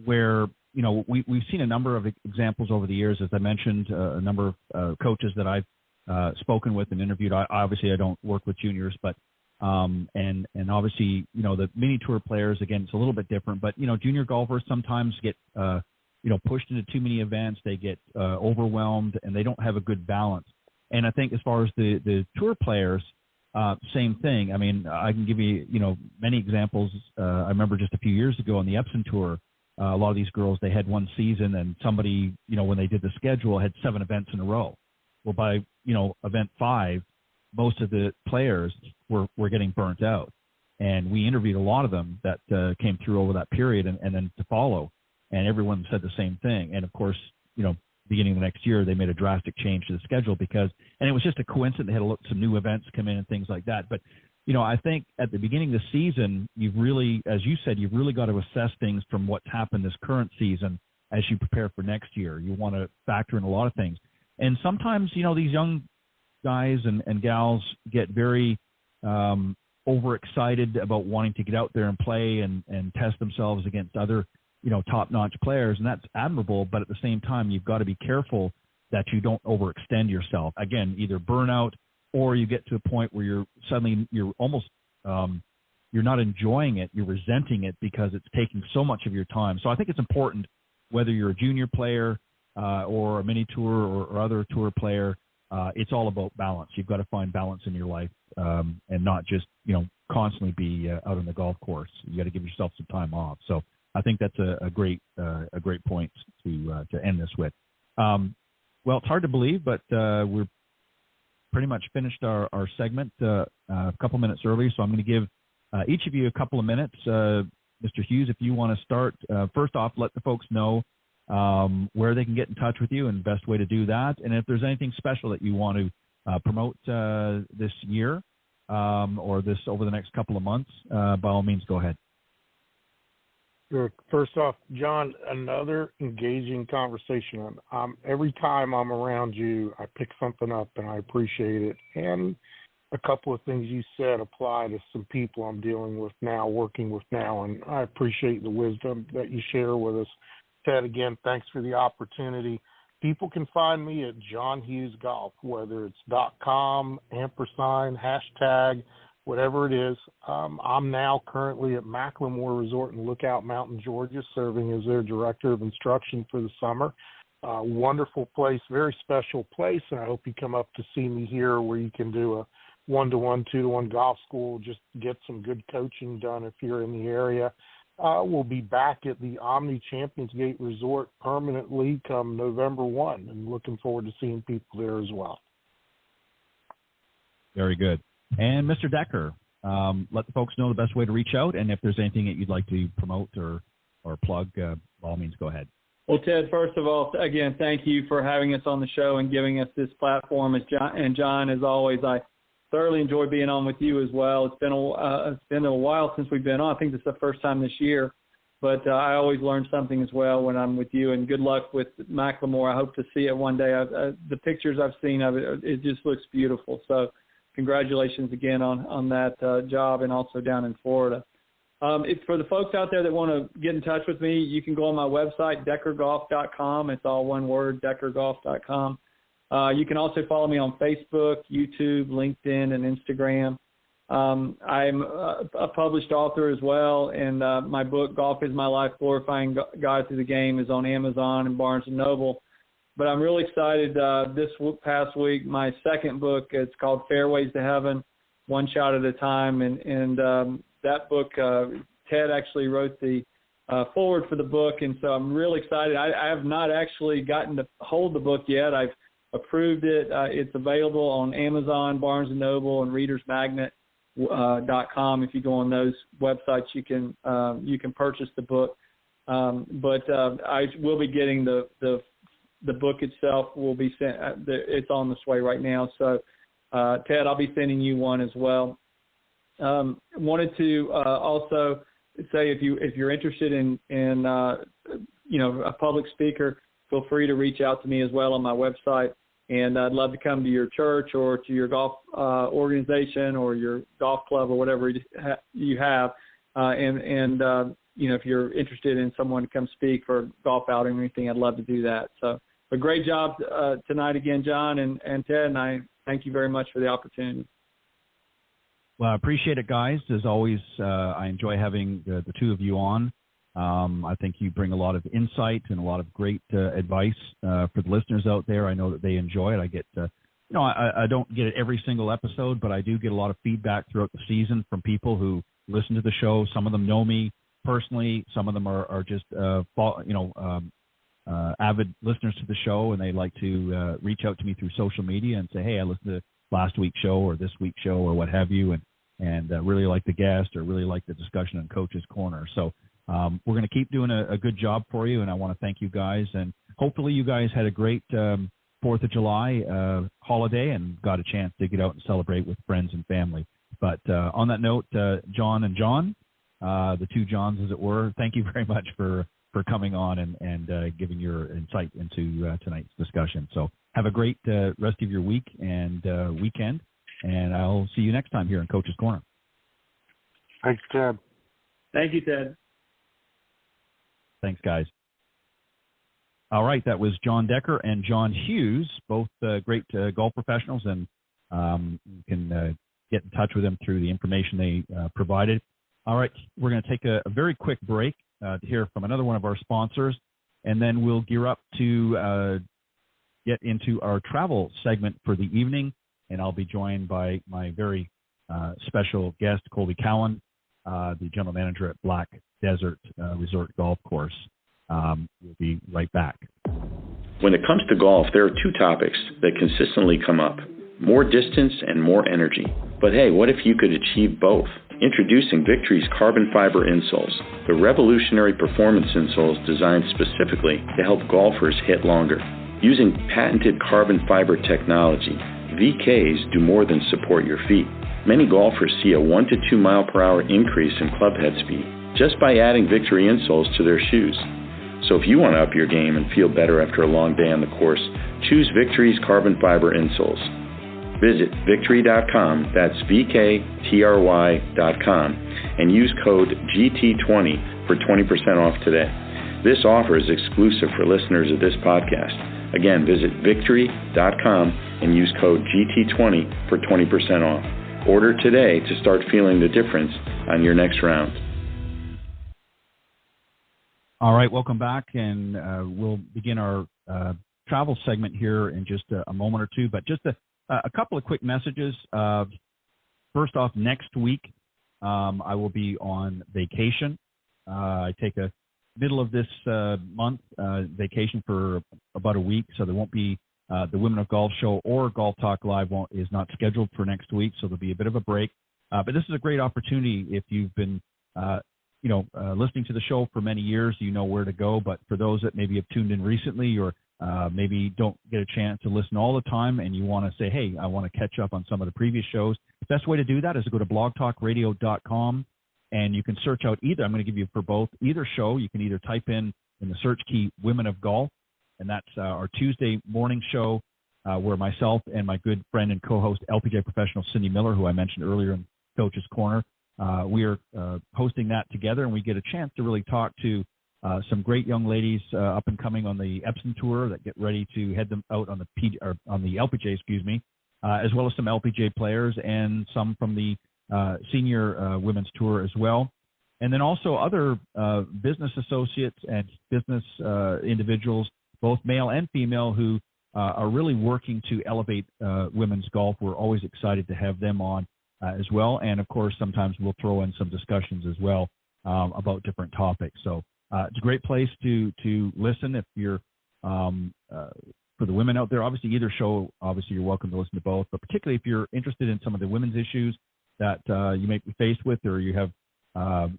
S6: where, we've seen a number of examples over the years, as I mentioned, a number of coaches that I've spoken with and interviewed. Obviously, I don't work with juniors, but and obviously, the mini tour players, again, it's a little bit different, but, junior golfers sometimes get, pushed into too many events. They get overwhelmed and they don't have a good balance. And I think as far as the tour players, same thing. I mean, I can give you, many examples. I remember just a few years ago on the Epson Tour, a lot of these girls, they had one season and somebody, when they did the schedule, had 7 events in a row. Well, by, event 5, most of the players were getting burnt out. And we interviewed a lot of them that came through over that period and then to follow. And everyone said the same thing. And, of course, beginning of the next year, they made a drastic change to the schedule and it was just a coincidence. They had some new events come in and things like that. But, I think at the beginning of the season, you've really, as you said, you've really got to assess things from what's happened this current season as you prepare for next year. You want to factor in a lot of things. And sometimes, these young guys and gals get very overexcited about wanting to get out there and play and test themselves against other, top-notch players, and that's admirable. But at the same time, you've got to be careful that you don't overextend yourself. Again, either burnout or you get to a point where you're almost you're not enjoying it, you're resenting it because it's taking so much of your time. So I think it's important, whether you're a junior player or a mini tour or other tour player, it's all about balance. You've got to find balance in your life and not just, constantly be out on the golf course. You got to give yourself some time off. So I think that's a great point to end this with. Well, it's hard to believe, but we're pretty much finished our segment a couple minutes early. So I'm going to give each of you a couple of minutes. Mr. Hughes, if you want to start, first off, let the folks know where they can get in touch with you and best way to do that. And if there's anything special that you want to promote this year or this over the next couple of months, by all means, go ahead.
S8: Sure. First off, John, another engaging conversation. Every time I'm around you, I pick something up and I appreciate it. And a couple of things you said apply to some people I'm dealing with now, working with now, and I appreciate the wisdom that you share with us. Ted, again, thanks for the opportunity. People can find me at John Hughes Golf, whether it's .com, ampersand, hashtag, whatever it is. I'm now currently at Macklemore Resort in Lookout Mountain, Georgia, serving as their director of instruction for the summer. Wonderful place, very special place, and I hope you come up to see me here where you can do a 1-to-1, 2-to-1 golf school, just get some good coaching done if you're in the area. We'll be back at the Omni Champions Gate Resort permanently come November 1, and looking forward to seeing people there as well.
S6: Very good. And Mr. Decker, let the folks know the best way to reach out, and if there's anything that you'd like to promote or plug, by all means, go ahead.
S7: Well, Ted, first of all, again, thank you for having us on the show and giving us this platform. And John, as always, I thoroughly enjoy being on with you as well. It's been a while since we've been on. I think this is the first time this year, but I always learn something as well when I'm with you. And good luck with Macklemore. I hope to see it one day. The pictures I've seen of it, it just looks beautiful. So congratulations again on that job, and also down in Florida. It's for the folks out there that want to get in touch with me. You can go on my website, deckergolf.com. It's all one word, deckergolf.com. You can also follow me on Facebook, YouTube, LinkedIn, and Instagram. I'm a published author as well, and my book, Golf is My Life, Glorifying God Through the Game, is on Amazon and Barnes & Noble. But I'm really excited this past week, my second book, it's called Fairways to Heaven, One Shot at a Time, and that book, Ted actually wrote the forward for the book, and so I'm really excited. I have not actually gotten to hold the book yet. I've approved it. It's available on Amazon, Barnes & Noble, and Reader's Magnet.com. If you go on those websites, you can purchase the book. But I will be getting the book itself will be sent. It's on this way right now. So, Ted, I'll be sending you one as well. Wanted to also say if you're interested in a public speaker, feel free to reach out to me as well on my website. And I'd love to come to your church or to your golf organization or your golf club or whatever you have. If you're interested in someone to come speak for a golf outing or anything, I'd love to do that. So a great job tonight again, John and Ted, and I thank you very much for the opportunity.
S6: Well, I appreciate it, guys. As always, I enjoy having the two of you on. I think you bring a lot of insight and a lot of great advice for the listeners out there. I know that they enjoy it. I get, I don't get it every single episode, but I do get a lot of feedback throughout the season from people who listen to the show. Some of them know me personally. Some of them are just, avid listeners to the show, and they like to reach out to me through social media and say, hey, I listened to last week's show or this week's show or what have you, and really like the guest or really like the discussion on Coach's Corner. So we're going to keep doing a good job for you, and I want to thank you guys. And hopefully you guys had a great 4th of July holiday and got a chance to get out and celebrate with friends and family. But on that note, John and John, the two Johns, as it were, thank you very much for coming on and giving your insight into tonight's discussion. So have a great rest of your week and weekend, and I'll see you next time here in Coach's Corner.
S8: Thanks, Ted.
S7: Thank you, Ted.
S6: Thanks, guys. All right, that was John Decker and John Hughes, both great golf professionals, and you can get in touch with them through the information they provided. All right, we're going to take a very quick break to hear from another one of our sponsors, and then we'll gear up to get into our travel segment for the evening, and I'll be joined by my very special guest, Colby Cowan, the general manager at Black Desert Resort Golf Course. We'll be right back.
S9: When it comes to golf, there are two topics that consistently come up: more distance and more energy. But hey, what if you could achieve both? Introducing Victory's carbon fiber insoles, the revolutionary performance insoles designed specifically to help golfers hit longer. Using patented carbon fiber technology, VKs do more than support your feet. Many golfers see a 1 to 2 mile per hour increase in clubhead speed just by adding Victory insoles to their shoes. So if you want to up your game and feel better after a long day on the course, choose Victory's carbon fiber insoles. Visit Victory.com, that's VKTRY.com, and use code GT20 for 20% off today. This offer is exclusive for listeners of this podcast. Again, visit Victory.com and use code GT20 for 20% off. Order today to start feeling the difference on your next round.
S6: All right, welcome back, and we'll begin our travel segment here in just a moment or two, but just a couple of quick messages. First off, next week I will be on vacation. I take a middle of this month vacation for about a week, so there won't be the Women of Golf show or Golf Talk Live is not scheduled for next week, so there'll be a bit of a break. But this is a great opportunity if you've been listening to the show for many years, you know where to go. But for those that maybe have tuned in recently or maybe don't get a chance to listen all the time and you want to say, hey, I want to catch up on some of the previous shows, the best way to do that is to go to blogtalkradio.com, and you can search out either. I'm going to give you for both either show. You can either type in the search key Women of Golf, and that's our Tuesday morning show where myself and my good friend and co-host LPGA professional Cindy Miller, who I mentioned earlier in Coach's Corner, we are hosting that together, and we get a chance to really talk to some great young ladies up and coming on the Epson Tour that get ready to head them out on the LPGA, as well as some LPGA players and some from the senior women's tour as well. And then also other business associates and business individuals, both male and female, who are really working to elevate women's golf. We're always excited to have them on as well. And, of course, sometimes we'll throw in some discussions as well about different topics. So it's a great place to listen if you're for the women out there. Obviously, either show, obviously, you're welcome to listen to both. But particularly if you're interested in some of the women's issues that you may be faced with, or you have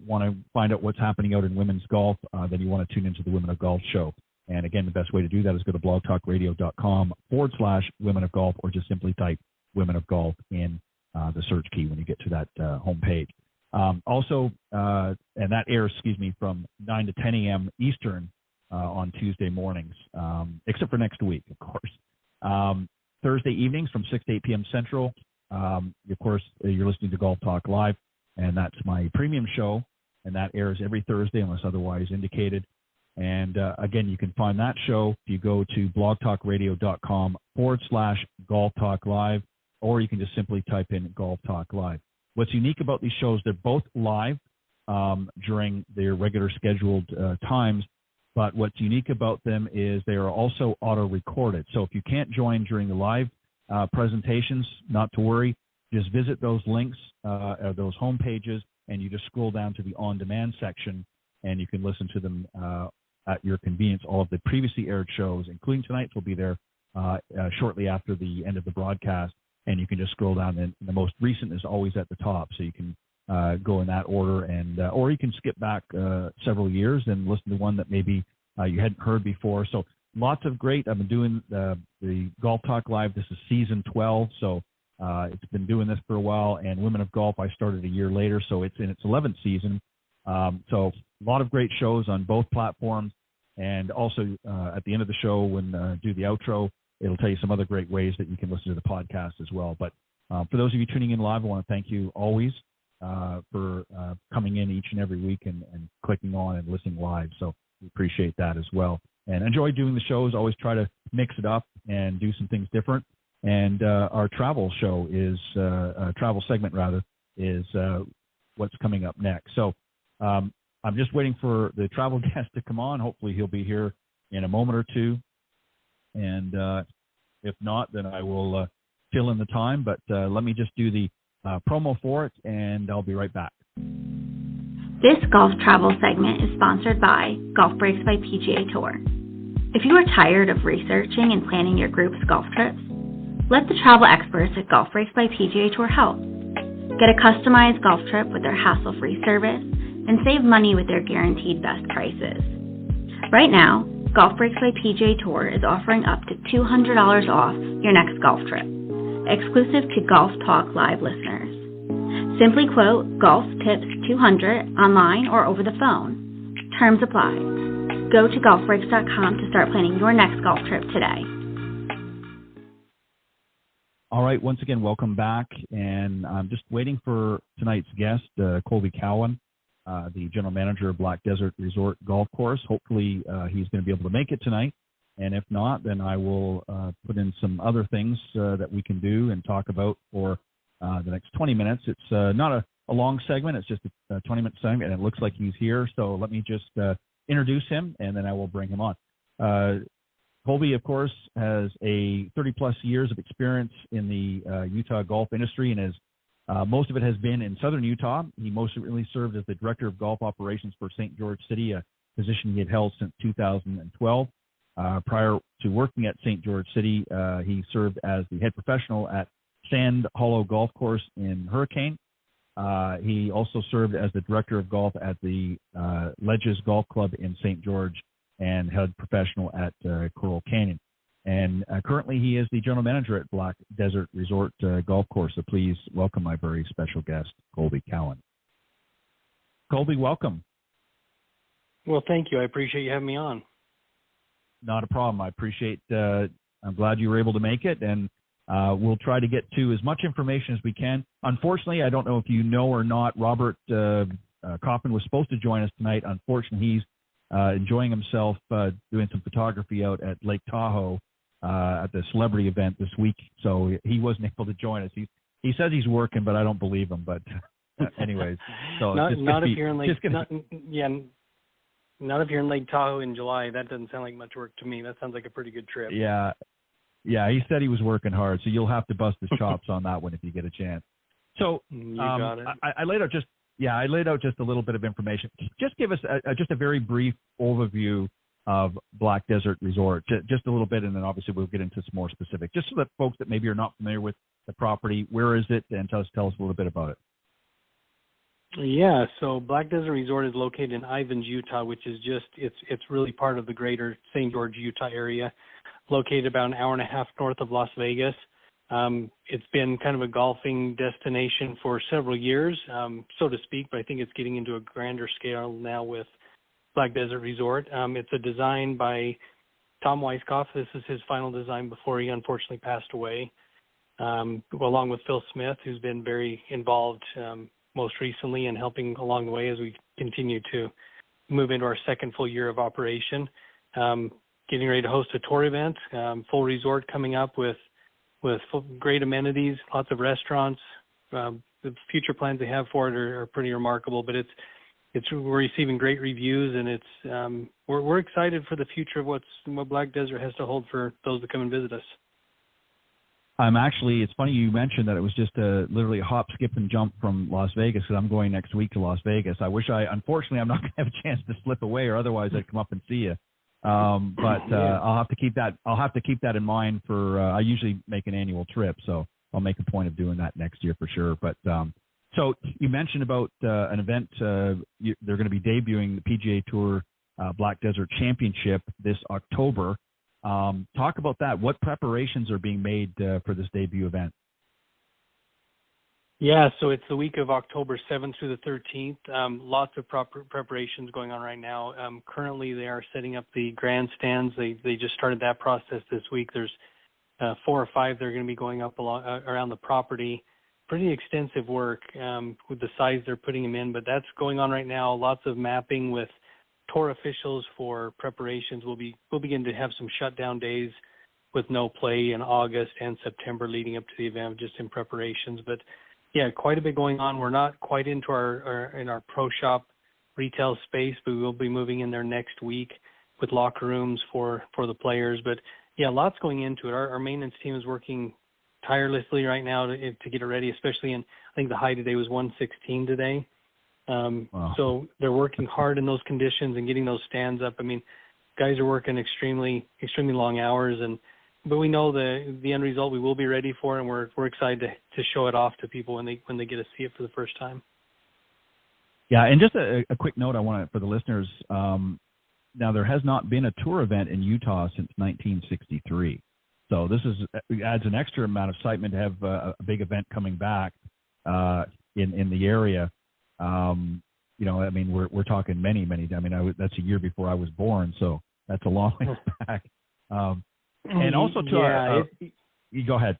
S6: want to find out what's happening out in women's golf, then you want to tune into the Women of Golf show. And again, the best way to do that is go to blogtalkradio.com/Women of Golf, or just simply type Women of Golf in the search key when you get to that homepage. Also, and that airs, from 9 to 10 a.m. Eastern on Tuesday mornings, except for next week, of course. Thursday evenings from 6 to 8 p.m. Central. Of course, you're listening to Golf Talk Live, and that's my premium show, and that airs every Thursday unless otherwise indicated. And again, you can find that show if you go to blogtalkradio.com/Golf Talk Live, or you can just simply type in Golf Talk Live. What's unique about these shows, they're both live during their regular scheduled times, but what's unique about them is they are also auto-recorded. So if you can't join during the live presentations, not to worry. Just visit those links, those home pages, and you just scroll down to the on-demand section, and you can listen to them at your convenience. All of the previously aired shows, including tonight's, will be there shortly after the end of the broadcast, and you can just scroll down, and the most recent is always at the top, so you can go in that order, and or you can skip back several years and listen to one that maybe you hadn't heard before. So lots of great. I've been doing the Golf Talk Live. This is season 12, so it's been doing this for a while. And Women of Golf, I started a year later, so it's in its 11th season. So a lot of great shows on both platforms. And also at the end of the show, when I do the outro, it'll tell you some other great ways that you can listen to the podcast as well. But for those of you tuning in live, I want to thank you always for coming in each and every week and clicking on and listening live. So we appreciate that as well. And enjoy doing the shows. Always try to mix it up and do some things different. And our travel show is, travel segment rather, is what's coming up next. So I'm just waiting for the travel guest to come on. Hopefully he'll be here in a moment or two. And if not, then I will fill in the time. But let me just do the promo for it, and I'll be right back.
S10: This golf travel segment is sponsored by Golf Breaks by PGA Tour. If you are tired of researching and planning your group's golf trips, let the travel experts at Golf Breaks by PGA Tour help. Get a customized golf trip with their hassle-free service and save money with their guaranteed best prices. Right now, Golf Breaks by PGA Tour is offering up to $200 off your next golf trip, exclusive to Golf Talk Live listeners. Simply quote Golf Tips 200 online or over the phone. Terms apply. Go to golfbreaks.com to start planning your next golf trip today.
S6: All right, once again, welcome back. And I'm just waiting for tonight's guest, Colby Cowan, the general manager of Black Desert Resort Golf Course. Hopefully he's going to be able to make it tonight. And if not, then I will put in some other things that we can do and talk about for the next 20 minutes. It's not a long segment. It's just a 20-minute segment, and it looks like he's here. So let me just introduce him, and then I will bring him on. Colby, of course, has a 30-plus years of experience in the Utah golf industry, and has most of it has been in southern Utah. He most recently served as the director of golf operations for St. George City, a position he had held since 2012. Prior to working at St. George City, he served as the head professional at Sand Hollow Golf Course in Hurricane. He also served as the director of golf at the Ledges Golf Club in St. George and head professional at Coral Canyon. And currently he is the general manager at Black Desert Resort Golf Course. So please welcome my very special guest, Colby Cowan. Colby, welcome.
S11: Well, thank you. I appreciate you having me on.
S6: Not a problem. I appreciate I'm glad you were able to make it. And We'll try to get to as much information as we can. Unfortunately, I don't know if you know or not, Robert Kaufman was supposed to join us tonight. Unfortunately, he's enjoying himself doing some photography out at Lake Tahoe at the celebrity event this week, so he wasn't able to join us. He says he's working, but I don't believe him. But anyways, so
S11: not if you're in Lake. Not if you're in Lake Tahoe in July. That doesn't sound like much work to me. That sounds like a pretty good trip.
S6: Yeah, he said he was working hard, so you'll have to bust his chops on that one if you get a chance. So
S11: you got it.
S6: I laid out just a little bit of information. Just give us just a very brief overview of Black Desert Resort, just a little bit, and then obviously we'll get into some more specific, just so that folks that maybe are not familiar with the property, where is it, and tell us a little bit about it.
S11: Yeah, so Black Desert Resort is located in Ivins, Utah, which is it's really part of the greater St. George, Utah area, located about an hour and a half north of Las Vegas. It's been kind of a golfing destination for several years, so to speak, but I think it's getting into a grander scale now with Black Desert Resort. It's a design by Tom Weiskopf. This is his final design before he unfortunately passed away, along with Phil Smith, who's been very involved most recently and helping along the way as we continue to move into our second full year of operation. Getting ready to host a tour event, full resort coming up with great amenities, lots of restaurants. The future plans they have for it are pretty remarkable, but we're receiving great reviews, and we're excited for the future of what Black Desert has to hold for those that come and visit us.
S6: It's funny you mentioned that it was just literally a hop, skip, and jump from Las Vegas, because I'm going next week to Las Vegas. Unfortunately, I'm not going to have a chance to slip away, or otherwise I'd come up and see you. I'll have to keep that in mind for, I usually make an annual trip, so I'll make a point of doing that next year for sure. But, so you mentioned about an event, they're going to be debuting the PGA Tour Black Desert Championship this October. Talk about that. What preparations are being made for this debut event?
S11: Yeah, so it's the week of October 7th through the 13th. Lots of preparations going on right now. Currently, they are setting up the grandstands. They just started that process this week. There's 4 or 5 that are going to be going up around the property. Pretty extensive work with the size they're putting them in, but that's going on right now. Lots of mapping with tour officials for preparations. We'll begin to have some shutdown days with no play in August and September leading up to the event, just in preparations. But yeah, quite a bit going on. We're not quite into our pro shop retail space, but we will be moving in there next week with locker rooms for the players. But yeah, lots going into it. Our maintenance team is working tirelessly right now to get it ready, especially I think the high today was 116 today.
S6: Wow.
S11: So they're working hard in those conditions and getting those stands up. I mean, guys are working extremely, extremely long hours, but we know the end result we will be ready for, and we're excited to show it off to people when they get to see it for the first time.
S6: Yeah, and just a quick note for the listeners. Now, there has not been a tour event in Utah since 1963. So this adds an extra amount of excitement to have a big event coming back in the area. I mean, we're talking many. I mean, that's a year before I was born, so that's a long way back. And also you go ahead.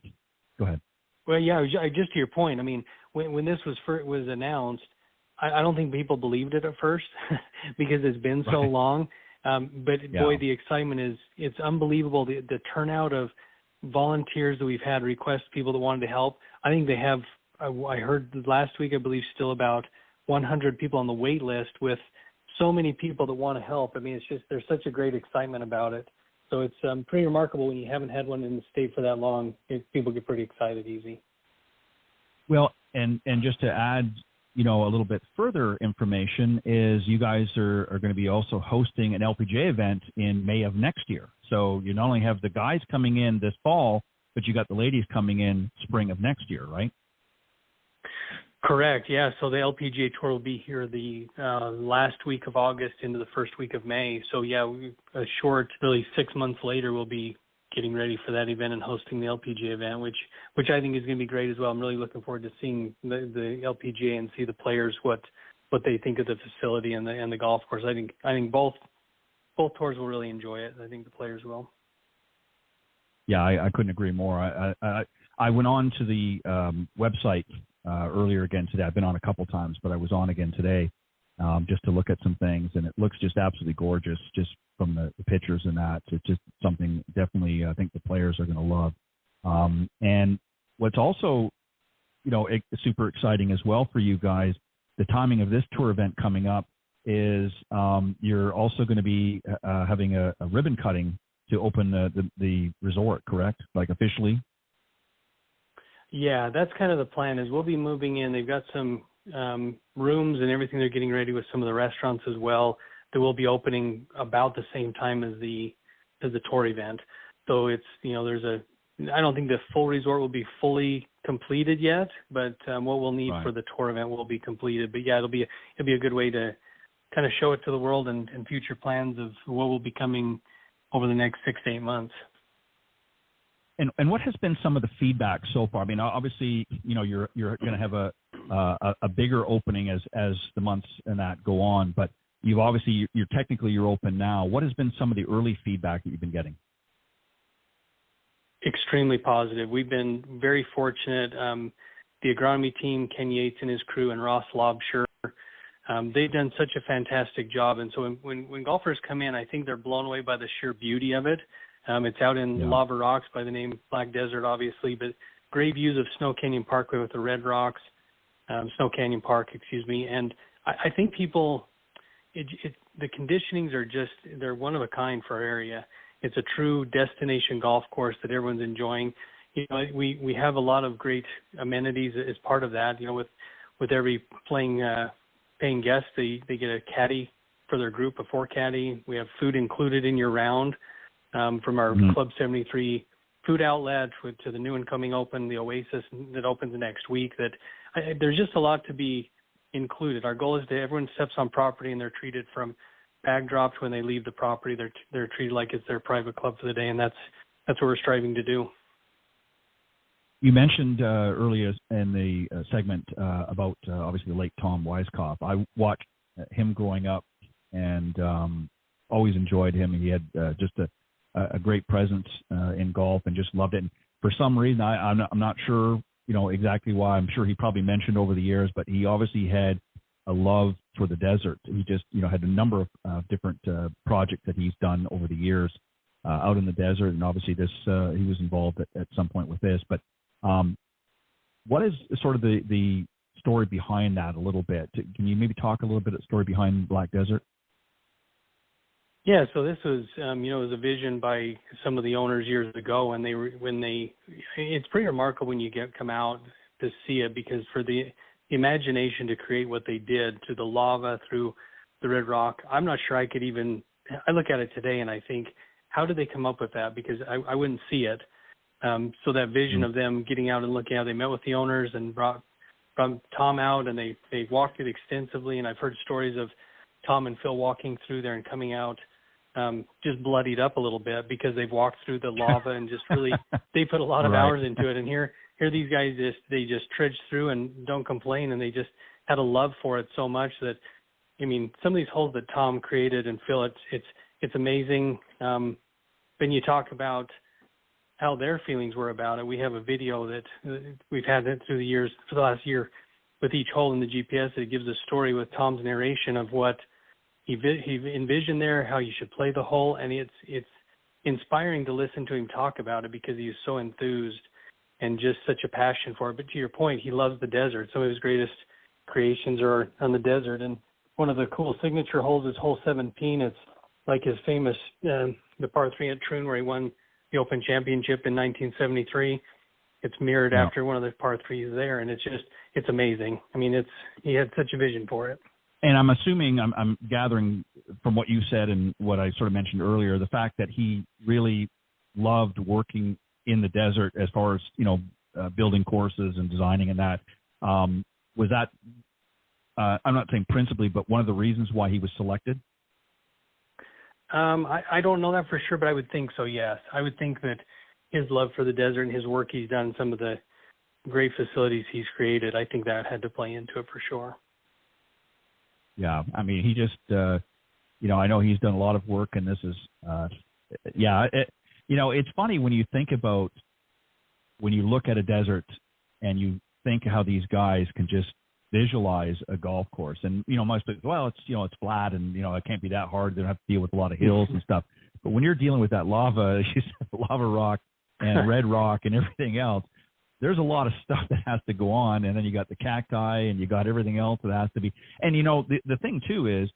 S11: Well, yeah, just to your point. I mean, when this was announced, I don't think people believed it at first because it's been so long. Boy, the excitement it's unbelievable. The turnout of volunteers that we've had, request people that wanted to help. I think they have. I heard last week, I believe, still about 100 people on the wait list with so many people that want to help. I mean, there's such a great excitement about it. So it's pretty remarkable when you haven't had one in the state for that long. People get pretty excited easy.
S6: Well, and just to add, a little bit further information is you guys are going to be also hosting an LPGA event in May of next year. So you not only have the guys coming in this fall, but you got the ladies coming in spring of next year, right?
S11: Correct. Yeah. So the LPGA Tour will be here the last week of August into the first week of May. So yeah, a short, really 6 months later, we'll be getting ready for that event and hosting the LPGA event, which I think is going to be great as well. I'm really looking forward to seeing the LPGA and see the players what they think of the facility and the golf course. I think both tours will really enjoy it. I think the players will.
S6: Yeah, I couldn't agree more. I went on to the website earlier again today. I've been on a couple times, but I was on again today just to look at some things, and it looks just absolutely gorgeous just from the pictures and that. It's just something definitely I think the players are going to love. And what's also, super exciting as well for you guys, the timing of this tour event coming up is you're also going to be having a ribbon cutting to open the resort, correct? Like officially?
S11: Yeah, that's kind of the plan. Is we'll be moving in. They've got some rooms and everything. They're getting ready with some of the restaurants as well. That will be opening about the same time as the tour event. So it's I don't think the full resort will be fully completed yet, but what we'll need for the tour event will be completed. But yeah, it'll be a good way to kind of show it to the world and future plans of what will be coming over the next 6 to 8 months.
S6: And what has been some of the feedback so far? I mean, obviously, you're going to have a bigger opening as the months and that go on, but you're open now. What has been some of the early feedback that you've been getting?
S11: Extremely positive. We've been very fortunate. The agronomy team, Ken Yates and his crew, and Ross Lobsher, they've done such a fantastic job. And so when golfers come in, I think they're blown away by the sheer beauty of it. It's out in Lava Rocks by the name Black Desert, obviously, but great views of Snow Canyon Parkway with the red rocks, Snow Canyon Park, And I think people, the conditionings are they're one of a kind for our area. It's a true destination golf course that everyone's enjoying. We have a lot of great amenities as part of that. With every paying guest, they get a caddy for their group, a 4 caddy. We have food included in your round from our Club 73 food outlet to the new one coming open, the Oasis that opens next week. There's just a lot to be included. Our goal is that everyone steps on property and they're treated from bag dropped when they leave the property. They're treated like it's their private club for the day, and that's what we're striving to do.
S6: You mentioned earlier in the segment about obviously the late Tom Weiskopf. I watched him growing up and always enjoyed him. He had just a great presence in golf and just loved it. And for some reason, I'm not sure exactly why. I'm sure he probably mentioned over the years, but he obviously had a love for the desert. He just had a number of different projects that he's done over the years out in the desert, and obviously this he was involved at some point with this. But what is sort of the story behind that a little bit? Can you maybe talk a little bit of the story behind Black Desert?
S11: Yeah, so this was, it was a vision by some of the owners years ago, and it's pretty remarkable when you come out to see it, because for the imagination to create what they did to the lava through the red rock, I'm not sure I look at it today and I think, how did they come up with that? Because I wouldn't see it. So that vision of them getting out and looking out, they met with the owners and brought Tom out, and they walked it extensively, and I've heard stories of Tom and Phil walking through there and coming out just bloodied up a little bit because they've walked through the lava and just really they put a lot of hours into it. And here these guys just trudge through and don't complain, and they just had a love for it so much that, I mean, some of these holes that Tom created and Phil, it's amazing. When you talk about how their feelings were about it, we have a video that we've had through the years, for the last year, with each hole in the GPS. It gives a story with Tom's narration of what he envisioned there, how you should play the hole, and it's inspiring to listen to him talk about it because he's so enthused and just such a passion for it. But to your point, he loves the desert. Some of his greatest creations are on the desert, and one of the cool signature holes is hole 17. It's like his famous the par 3 at Troon where he won the Open Championship in 1973. It's mirrored after one of the par 3s there, and it's amazing. I mean, he had such a vision for it.
S6: And I'm assuming, I'm gathering from what you said and what I sort of mentioned earlier, the fact that he really loved working in the desert as far as, building courses and designing and that. Was that, I'm not saying principally, but one of the reasons why he was selected?
S11: I don't know that for sure, but I would think so, yes. I would think that his love for the desert and his work he's done, some of the great facilities he's created, I think that had to play into it for sure.
S6: Yeah, I mean, he just, I know he's done a lot of work, and this is, It's funny when you think about, when you look at a desert and you think how these guys can just visualize a golf course. And, most people, well, it's flat and, it can't be that hard. They don't have to deal with a lot of hills and stuff. But when you're dealing with that lava, lava rock and red rock and everything else, there's a lot of stuff that has to go on. And then you got the cacti and you got everything else that has to be. And, the thing, too, is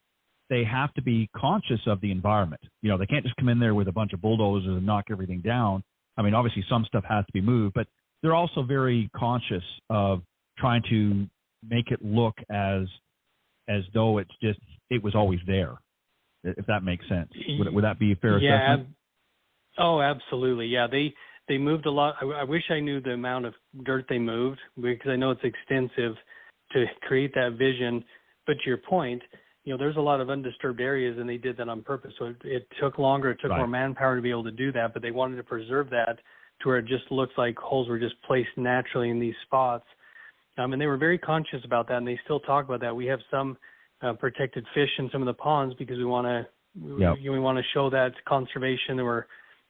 S6: they have to be conscious of the environment. They can't just come in there with a bunch of bulldozers and knock everything down. I mean, obviously some stuff has to be moved, but they're also very conscious of trying to make it look as though it was always there, if that makes sense. Would that be a fair assessment?
S11: Oh, absolutely. Yeah, they moved a lot. I wish I knew the amount of dirt they moved, because I know it's extensive to create that vision. But to your point, there's a lot of undisturbed areas, and they did that on purpose. So it took longer. It took more manpower to be able to do that, but they wanted to preserve that to where it just looks like holes were just placed naturally in these spots. And they were very conscious about that, and they still talk about that. We have some protected fish in some of the ponds because we want to show that conservation, that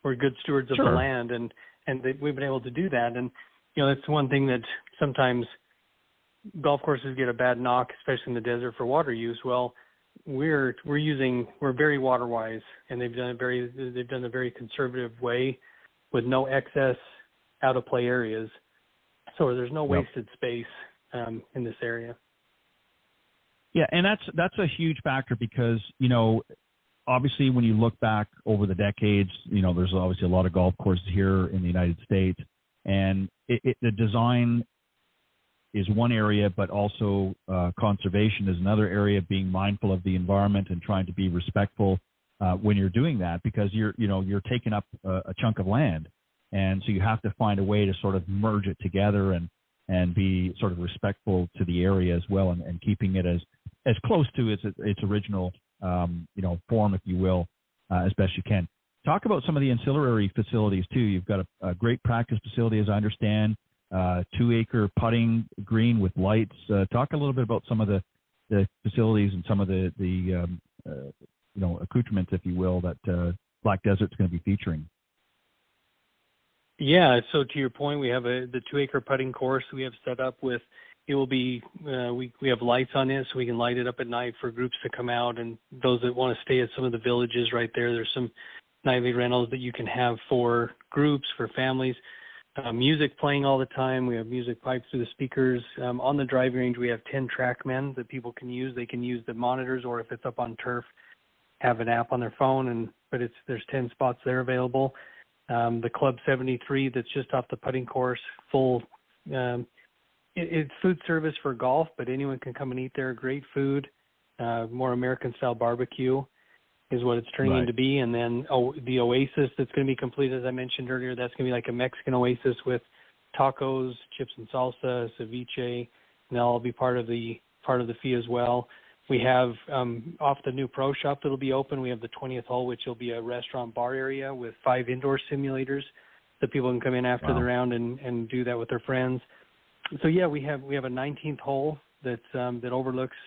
S11: we're good stewards of the land, and we've been able to do that. And that's one thing that sometimes golf courses get a bad knock, especially in the desert, for water use. Well, we're very water wise, and they've done a very conservative way with no excess out of play areas. So there's no wasted space in this area.
S6: Yeah, and that's a huge factor because, obviously when you look back over the decades, there's obviously a lot of golf courses here in the United States, and the design is one area, but also conservation is another area, being mindful of the environment and trying to be respectful when you're doing that, because you're taking up a chunk of land. And so you have to find a way to sort of merge it together and be sort of respectful to the area as well, and keeping it as close to its original, form, if you will, as best you can. Talk about some of the ancillary facilities too. You've got a great practice facility, as I understand, 2-acre putting green with lights. Talk a little bit about some of the facilities and some of the accoutrements, if you will, that Black Desert's going to be featuring.
S11: Yeah, so to your point, we have the 2-acre putting course we have set up with. It will be we have lights on it, so we can light it up at night for groups to come out, and those that want to stay at some of the villages right there. There's some nightly rentals that you can have for groups, for families. Music playing all the time. We have music piped through the speakers. On the driving range, we have 10 TrackMen that people can use. They can use the monitors, or if it's up on turf, have an app on their phone. But there's 10 spots there available. The Club 73 that's just off the putting course, full. It's food service for golf, but anyone can come and eat there. Great food, more American-style barbecue is what it's turning into be. And then the Oasis that's going to be complete, as I mentioned earlier, that's going to be like a Mexican Oasis with tacos, chips and salsa, ceviche, and they'll all be part of the fee as well. We have off the new pro shop that'll be open, we have the 20th hole, which will be a restaurant bar area with 5 indoor simulators that people can come in after the round and do that with their friends. So yeah, we have a 19th hole that overlooks.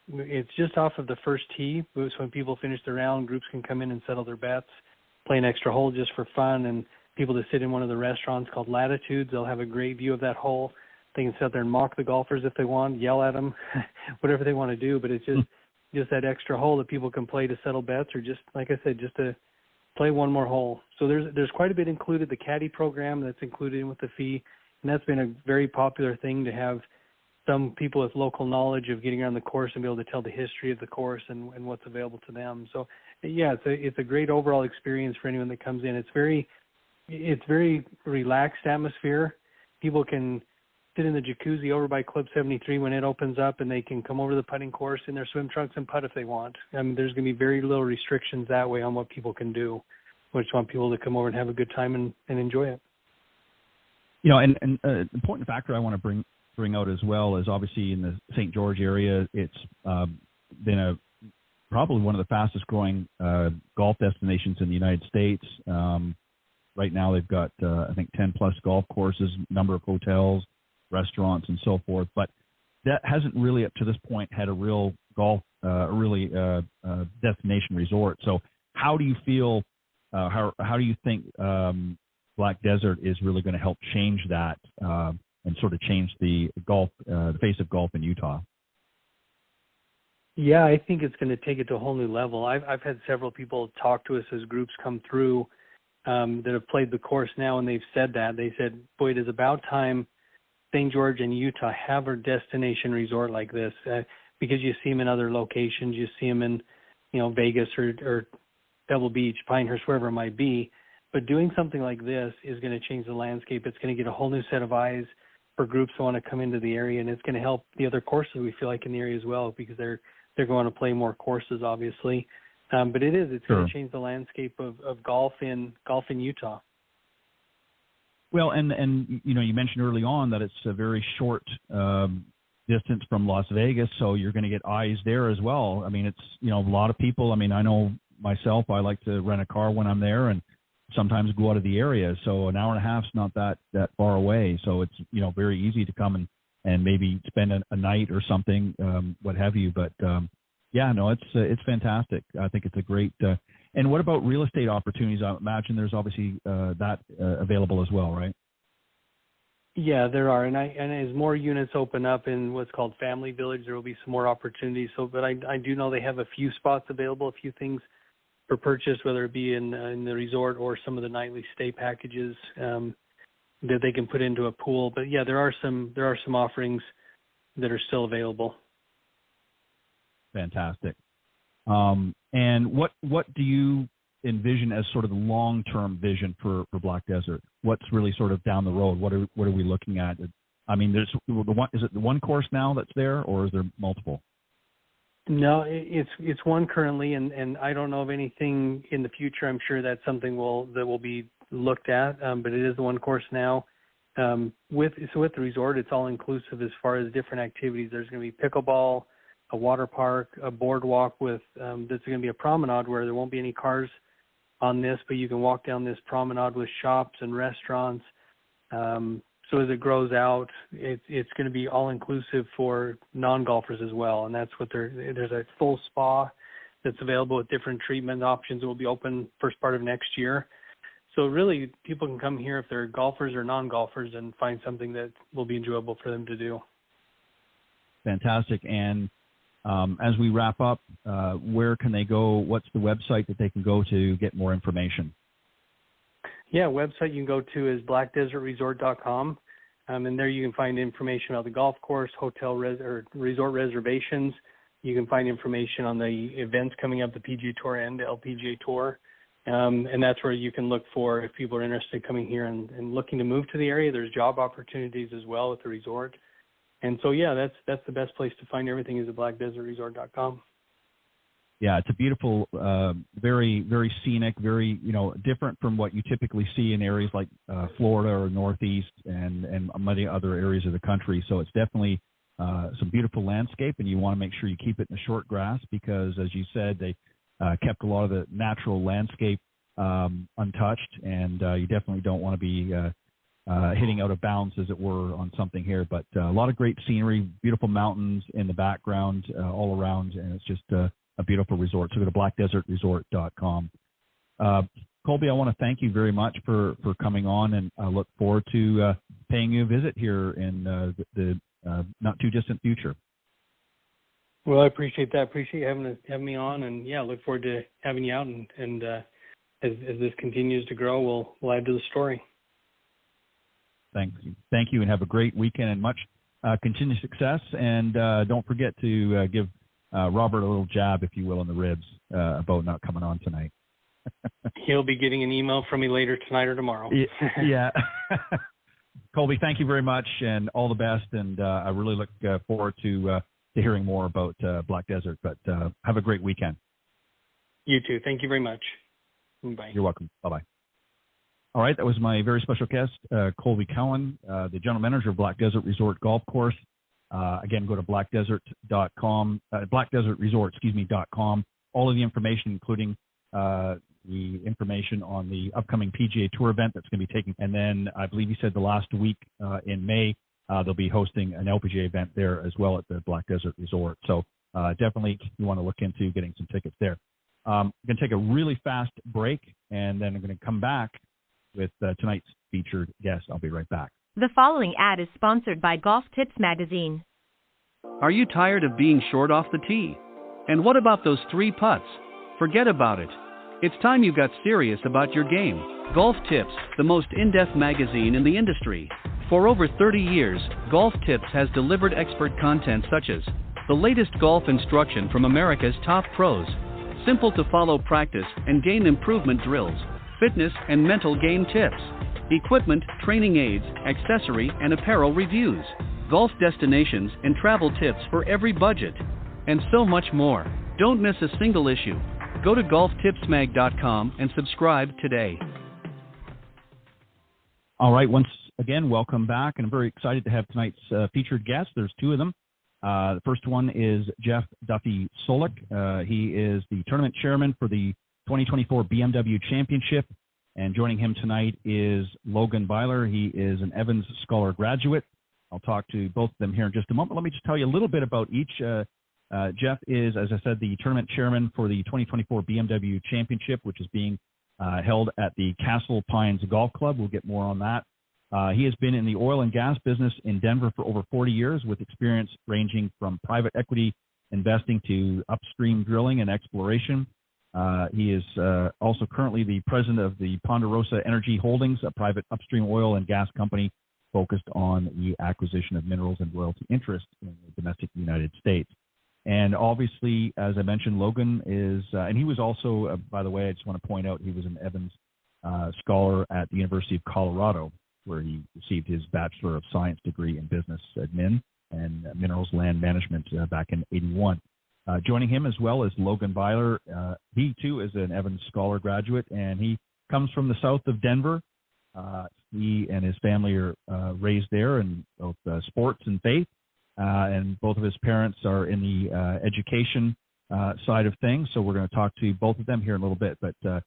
S11: It's just off of the first tee. So when people finish the round, groups can come in and settle their bets, play an extra hole just for fun, and people that sit in one of the restaurants called Latitudes, they'll have a great view of that hole. They can sit there and mock the golfers if they want, yell at them, whatever they want to do. But it's just that extra hole that people can play to settle bets, or just, like I said, just to play one more hole. So there's quite a bit included. The caddy program that's included in with the fee, and that's been a very popular thing to have some people with local knowledge of getting around the course and be able to tell the history of the course and what's available to them. So yeah, it's a great overall experience for anyone that comes in. It's very relaxed atmosphere. People can sit in the jacuzzi over by Club 73 when it opens up, and they can come over to the putting course in their swim trunks and putt if they want. I mean, there's going to be very little restrictions that way on what people can do. We just want people to come over and have a good time and enjoy it.
S6: And an important factor I want to bring out as well is, obviously in the St. George area, it's been probably one of the fastest growing golf destinations in the United States. Right now they've got, I think, 10 plus golf courses, number of hotels, restaurants, and so forth. But that hasn't really, up to this point, had a real golf, destination resort. So how do you feel how do you think Black Desert is really going to help change that and sort of change the face of golf in Utah?
S11: Yeah, I think it's going to take it to a whole new level. I've had several people talk to us as groups come through that have played the course now, and they've said that. They said, boy, it is about time St. George and Utah have a destination resort like this, because you see them in other locations. You see them in, Vegas or Pebble Beach, Pinehurst, wherever it might be. But doing something like this is going to change the landscape. It's going to get a whole new set of eyes for groups who want to come into the area, and it's going to help the other courses we feel like in the area as well, because they're going to play more courses, obviously. But it's
S6: Sure.
S11: going to change the landscape of golf in Utah.
S6: Well, and you mentioned early on that it's a very short distance from Las Vegas, so you're going to get eyes there as well. I mean, it's, a lot of people, I know myself, I like to rent a car when I'm there and sometimes go out of the area. So an hour and a half is not that far away. So it's, very easy to come and maybe spend a night or something, what have you. But it's fantastic. I think it's a great. And what about real estate opportunities? I imagine there's obviously that available as well, right?
S11: Yeah, there are, and as more units open up in what's called Family Village, there will be some more opportunities. So, but I do know they have a few spots available, a few things for purchase, whether it be in the resort or some of the nightly stay packages that they can put into a pool. But yeah, there are some offerings that are still available.
S6: Fantastic. And what do you envision as sort of the long-term vision for Black Desert? What's really sort of down the road? What are we looking at? I mean, is it the one course now that's there, or is there multiple?
S11: No, it's one currently, and I don't know of anything in the future. I'm sure that's something that will be looked at, but it is the one course now. With the resort, it's all inclusive as far as different activities. There's going to be pickleball, a water park, a boardwalk with there's going to be a promenade where there won't be any cars on this, but you can walk down this promenade with shops and restaurants. So as it grows out, it's going to be all inclusive for non-golfers as well, and that's what there's a full spa that's available with different treatment options that will be open first part of next year. So really, people can come here if they're golfers or non-golfers and find something that will be enjoyable for them to do.
S6: Fantastic. And as we wrap up, where can they go? What's the website that they can go to get more information?
S11: Yeah, website you can go to is blackdesertresort.com, and there you can find information about the golf course, hotel or resort reservations. You can find information on the events coming up, the PGA Tour and the LPGA Tour, and that's where you can look for if people are interested in coming here and looking to move to the area. There's job opportunities as well at the resort. And so, yeah, that's the best place to find everything is at blackdesertresort.com.
S6: Yeah, it's a beautiful, very, very scenic, very, different from what you typically see in areas like Florida or Northeast and many other areas of the country. So it's definitely some beautiful landscape, and you want to make sure you keep it in the short grass because, as you said, they kept a lot of the natural landscape untouched, and you definitely don't want to be hitting out of bounds, as it were, on something here. But a lot of great scenery, beautiful mountains in the background all around, and it's just a beautiful resort. So go to blackdesertresort.com. Colby, I want to thank you very much for coming on, and I look forward to paying you a visit here in the not too distant future.
S11: Well, I appreciate that. I appreciate you having me on, and yeah, look forward to having you out. And as this continues to grow, we'll add to the story.
S6: Thank you, and have a great weekend and much continued success. And don't forget to give Robert a little jab, if you will, in the ribs about not coming on tonight.
S11: He'll be getting an email from me later tonight or tomorrow.
S6: Yeah. Colby, thank you very much, and all the best. And I really look forward to hearing more about Black Desert. But have a great weekend.
S11: You too. Thank you very much. Bye.
S6: You're welcome. Bye-bye. All right, that was my very special guest, Colby Cowan, the general manager of Black Desert Resort Golf Course. Again, go to blackdesertresort.com. All of the information, including the information on the upcoming PGA Tour event that's going to be taking. And then I believe he said the last week in May, they'll be hosting an LPGA event there as well at the Black Desert Resort. So definitely you want to look into getting some tickets there. I'm going to take a really fast break, and then I'm going to come back with tonight's featured guest. I'll be right back.
S5: The following ad is sponsored by Golf Tips Magazine.
S4: Are you tired of being short off the tee? And what about those 3 putts? Forget about it. It's time you got serious about your game. Golf Tips, the most in-depth magazine in the industry. For over 30 years, Golf Tips has delivered expert content such as the latest golf instruction from America's top pros, simple-to-follow practice and game improvement drills, fitness and mental game tips, equipment, training aids, accessory and apparel reviews, golf destinations and travel tips for every budget, and so much more. Don't miss a single issue. Go to golftipsmag.com and subscribe today.
S6: All right, once again, welcome back, and I'm very excited to have tonight's featured guest. There's 2 of them. The first one is Geoff Duffy Solich. He is the tournament chairman for the 2024 BMW Championship, and joining him tonight is Logan Byler. He is an Evans Scholar graduate. I'll talk to both of them here in just a moment. Let me just tell you a little bit about each. Geoff is, as I said, the tournament chairman for the 2024 BMW Championship, which is being held at the Castle Pines Golf Club. We'll get more on that. He has been in the oil and gas business in Denver for over 40 years, with experience ranging from private equity investing to upstream drilling and exploration. He is also currently the president of the Ponderosa Energy Holdings, a private upstream oil and gas company focused on the acquisition of minerals and royalty interest in the domestic United States. And obviously, as I mentioned, Logan is, and he was also, by the way, I just want to point out, he was an Evans Scholar at the University of Colorado, where he received his Bachelor of Science degree in Business Admin and Minerals Land Management back in '81. Joining him as well is Logan Byler. He, too, is an Evans Scholar graduate, and he comes from the south of Denver. He and his family are raised there in both sports and faith. And both of his parents are in the education side of things, so we're going to talk to both of them here in a little bit. But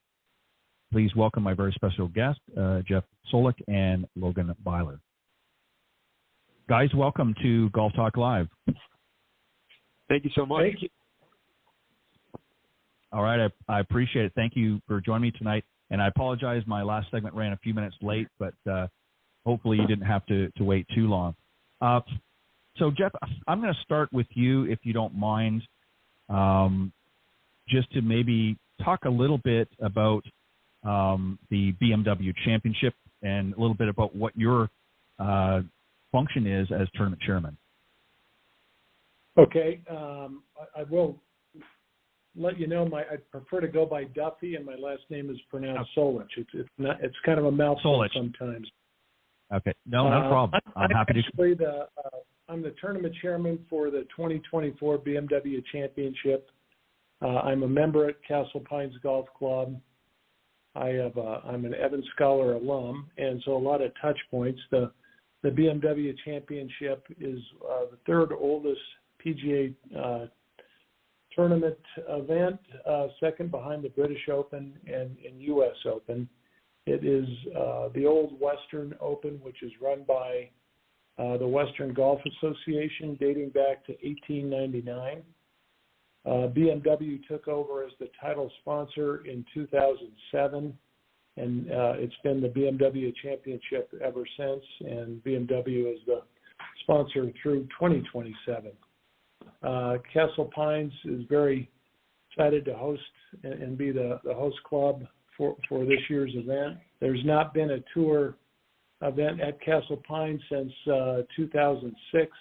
S6: please welcome my very special guest, Geoff Solich and Logan Byler. Guys, welcome to Golf Talk Live.
S12: Thank you so much.
S7: Thank you.
S6: All right, I appreciate it. Thank you for joining me tonight. And I apologize, my last segment ran a few minutes late, but hopefully you didn't have to wait too long. So, Geoff, I'm going to start with you, if you don't mind, just to maybe talk a little bit about the BMW Championship and a little bit about what your function is as tournament chairman.
S8: Okay. I will let you know I prefer to go by Duffy, and my last name is pronounced Solich. It's kind of a mouthful
S6: Solich.
S8: Sometimes.
S6: Okay. No problem. I'm happy to.
S8: I'm the tournament chairman for the 2024 BMW Championship. I'm a member at Castle Pines Golf Club. I'm an Evans Scholar alum, and so a lot of touch points. The BMW Championship is the 3rd oldest PGA tournament event, second behind the British Open and U.S. Open. It is the old Western Open, which is run by the Western Golf Association dating back to 1899. BMW took over as the title sponsor in 2007, and it's been the BMW Championship ever since, and BMW is the sponsor through 2027. Castle Pines is very excited to host and be the host club for this year's event. There's not been a tour event at Castle Pines since 2006,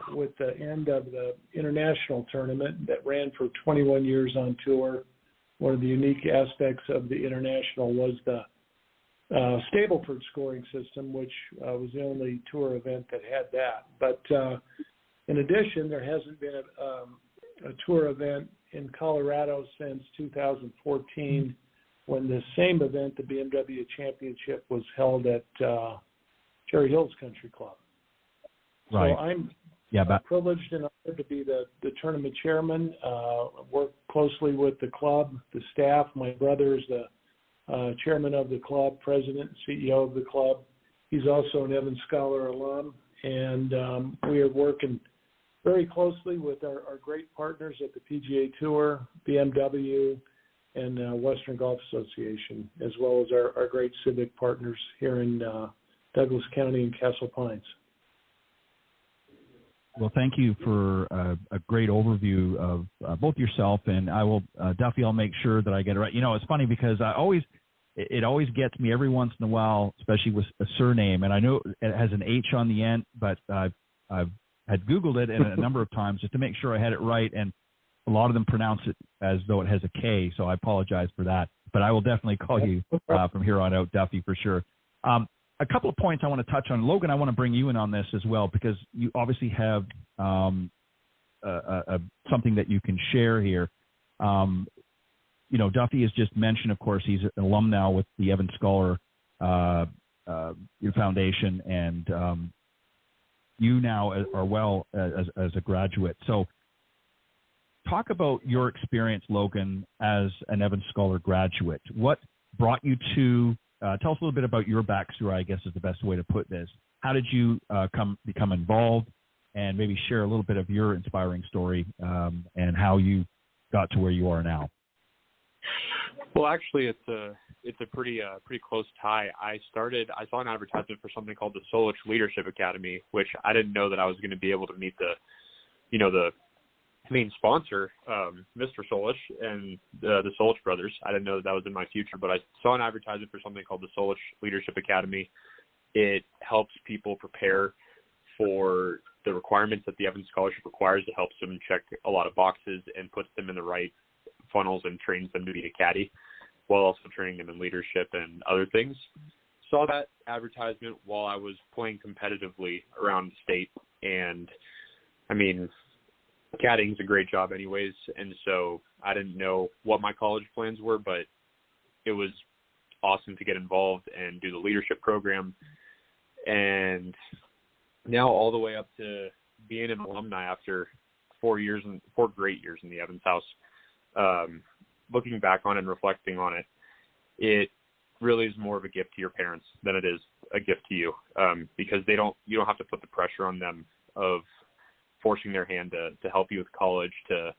S8: with the end of the international tournament that ran for 21 years on tour. One of the unique aspects of the international was the Stableford scoring system, which was the only tour event that had that. But in addition, there hasn't been a tour event in Colorado since 2014, when the same event, the BMW Championship, was held at Cherry Hills Country Club.
S6: Right.
S8: So I'm
S6: but
S8: privileged and honored to be the tournament chairman. Work closely with the club, the staff. My brother is the chairman of the club, president, CEO of the club. He's also an Evans Scholar alum, and we are working
S13: very closely with our great partners at the PGA Tour, BMW, and Western Golf Association, as well as our great civic partners here in Douglas County and Castle Pines.
S6: Well, thank you for a great overview of both yourself, and I will, Duffy, I'll make sure that I get it right. You know, it's funny because it always gets me every once in a while, especially with a surname, and I know it has an H on the end, but I've had Googled it and a number of times just to make sure I had it right, and a lot of them pronounce it as though it has a K, so I apologize for that. But I will definitely call you from here on out, Duffy, for sure. A couple of points I want to touch on. Logan, I want to bring you in on this as well because you obviously have something that you can share here. You know, Duffy has just mentioned, of course, he's an alum now with the Evans Scholar Foundation, and you now are well as a graduate. So talk about your experience, Logan, as an Evans Scholar graduate. What brought you to tell us a little bit about your backstory, I guess is the best way to put this. How did you become involved, and maybe share a little bit of your inspiring story and how you got to where you are now?
S12: Well, actually, it's a pretty close tie. I saw an advertisement for something called the Solich Leadership Academy, which I didn't know that I was going to be able to meet the main sponsor, Mr. Solich and the Solich brothers. I didn't know that was in my future, but I saw an advertisement for something called the Solich Leadership Academy. It helps people prepare for the requirements that the Evans Scholarship requires. It helps them check a lot of boxes and puts them in the right funnels and trains them to be a caddy, while also training them in leadership and other things. Saw that advertisement while I was playing competitively around the state, and I mean, caddying's a great job anyways, and so I didn't know what my college plans were, but it was awesome to get involved and do the leadership program, and now all the way up to being an alumni after 4 great years in the Evans House. Looking back on it and reflecting on it, it really is more of a gift to your parents than it is a gift to you, because you don't have to put the pressure on them of forcing their hand to help you with college, to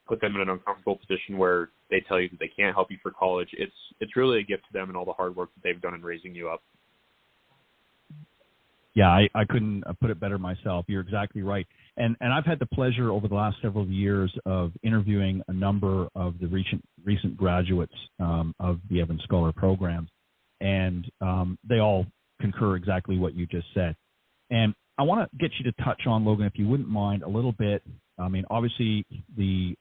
S12: put them in an uncomfortable position where they tell you that they can't help you for college. It's really a gift to them and all the hard work that they've done in raising you up.
S6: Yeah, I couldn't put it better myself. You're exactly right. And I've had the pleasure over the last several years of interviewing a number of the recent graduates of the Evans Scholar programs, and they all concur exactly what you just said. And I want to get you to touch on, Logan, if you wouldn't mind, a little bit. I mean, obviously the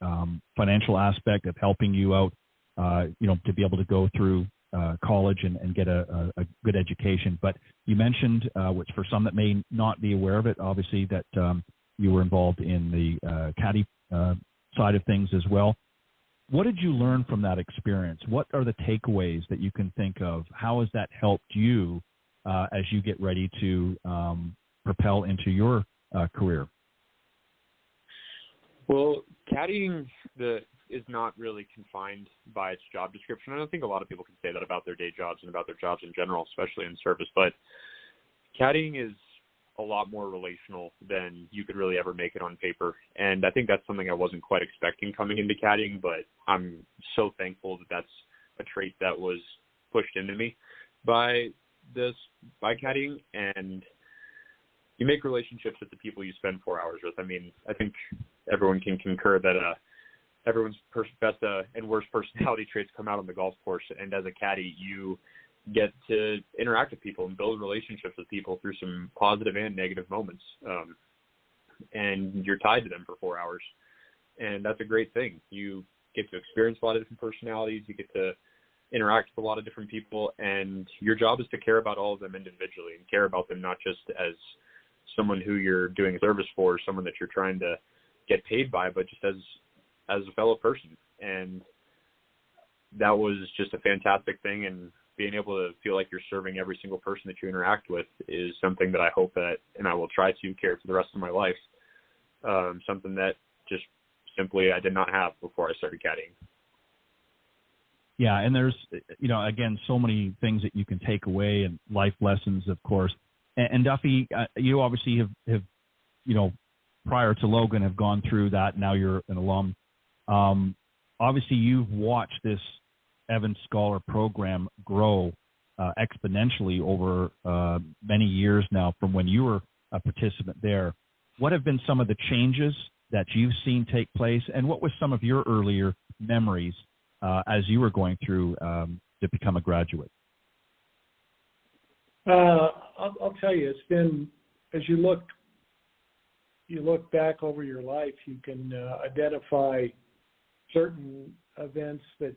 S6: financial aspect of helping you out, to be able to go through college and get a good education. But you mentioned, which for some that may not be aware of it, obviously that you were involved in the caddy side of things as well. What did you learn from that experience? What are the takeaways that you can think of? How has that helped you as you get ready to propel into your career?
S12: Well, caddying is not really confined by its job description. I don't think a lot of people can say that about their day jobs and about their jobs in general, especially in service. But caddying is a lot more relational than you could really ever make it on paper. And I think that's something I wasn't quite expecting coming into caddying, but I'm so thankful that that's a trait that was pushed into me by caddying. And you make relationships with the people you spend 4 hours with. I mean, I think everyone can concur that everyone's best and worst personality traits come out on the golf course. And as a caddy, you get to interact with people and build relationships with people through some positive and negative moments. And you're tied to them for 4 hours. And that's a great thing. You get to experience a lot of different personalities. You get to interact with a lot of different people. And your job is to care about all of them individually and care about them not just as someone who you're doing a service for, or someone that you're trying to get paid by, but just as a fellow person. And that was just a fantastic thing. And being able to feel like you're serving every single person that you interact with is something that I hope that, and I will try to carry for the rest of my life. Something that just simply I did not have before I started caddying.
S6: Yeah, and there's, again, so many things that you can take away, and life lessons, of course. And Duffy, you obviously have prior to Logan have gone through that. Now you're an alum. Obviously, you've watched this Evans Scholar program grow exponentially over many years now from when you were a participant there. What have been some of the changes that you've seen take place, and what was some of your earlier memories as you were going through to become a graduate?
S13: I'll tell you, it's been, as you look back over your life, you can identify certain events that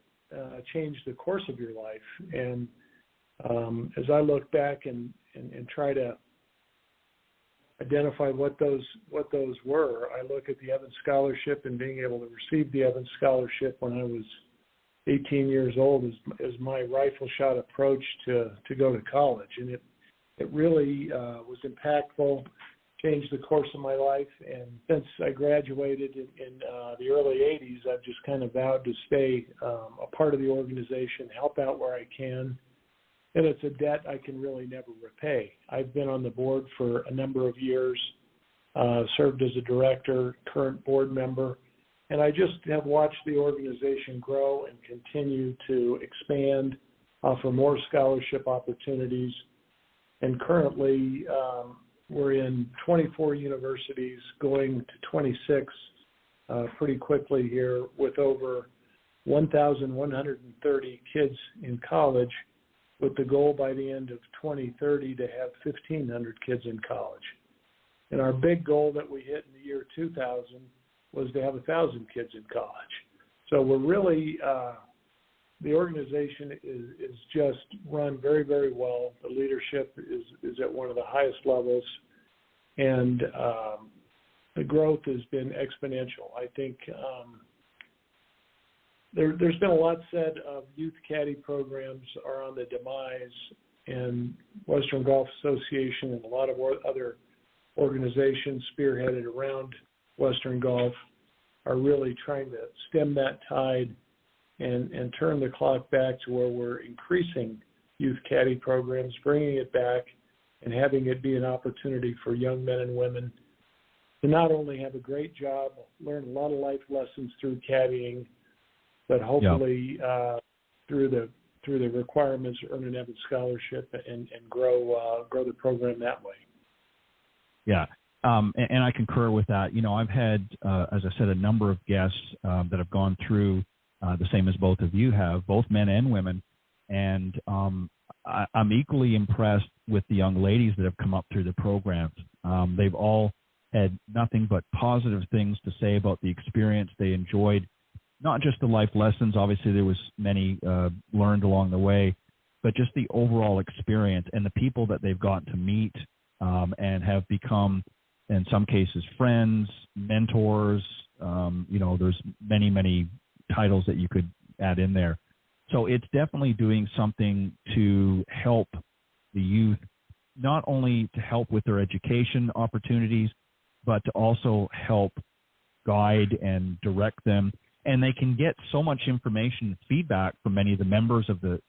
S13: changed the course of your life. And as I look back and try to identify what those were, I look at the Evans Scholarship and being able to receive the Evans Scholarship when I was 18 years old as my rifle shot approach to go to college. And it really was impactful, changed the course of my life. And since I graduated in the early 80s, I've just kind of vowed to stay a part of the organization, help out where I can. And it's a debt I can really never repay. I've been on the board for a number of years, served as a director, current board member, and I just have watched the organization grow and continue to expand, offer more scholarship opportunities. And currently, we're in 24 universities, going to 26 pretty quickly here, with over 1,130 kids in college, with the goal by the end of 2030 to have 1,500 kids in college. And our big goal that we hit in the year 2000 was to have 1,000 kids in college. So we're really, the organization is just run very, very well. The leadership is at one of the highest levels, and the growth has been exponential. I think there's been a lot said of youth caddy programs are on the demise, and Western Golf Association and a lot of other organizations spearheaded around Western Golf are really trying to stem that tide and turn the clock back to where we're increasing youth caddy programs, bringing it back, and having it be an opportunity for young men and women to not only have a great job, learn a lot of life lessons through caddying, but hopefully through the requirements, earn an Evans Scholarship and grow the program that way.
S6: Yeah, and I concur with that. You know, I've had, as I said, a number of guests that have gone through the same as both of you have, both men and women, and I'm equally impressed with the young ladies that have come up through the programs. They've all had nothing but positive things to say about the experience. They enjoyed not just the life lessons, obviously there was many learned along the way, but just the overall experience and the people that they've gotten to meet and have become, in some cases, friends, mentors. You know, there's many, many titles that you could add in there. So it's definitely doing something to help the youth, not only to help with their education opportunities, but to also help guide and direct them. And they can get so much information and feedback from many of the members of the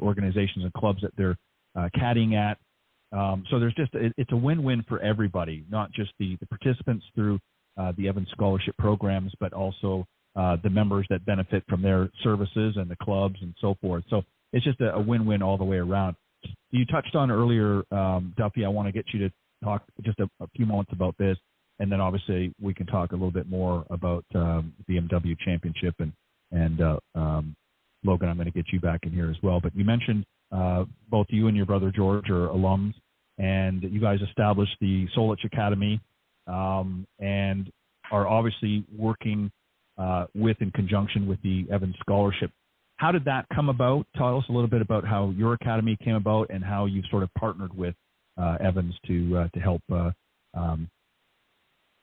S6: organizations and clubs that they're caddying at. So there's just, it's a win-win for everybody, not just the participants through the Evans Scholarship programs, but also the members that benefit from their services and the clubs and so forth. So it's just a win-win all the way around. You touched on earlier, Duffy, I want to get you to talk just a few moments about this. And then obviously we can talk a little bit more about the BMW Championship and Logan, I'm going to get you back in here as well. But you mentioned both you and your brother George are alums, and you guys established the Solich Academy and are obviously working with in conjunction with the Evans Scholarship. How did that come about? Tell us a little bit about how your academy came about and how you've sort of partnered with Evans to help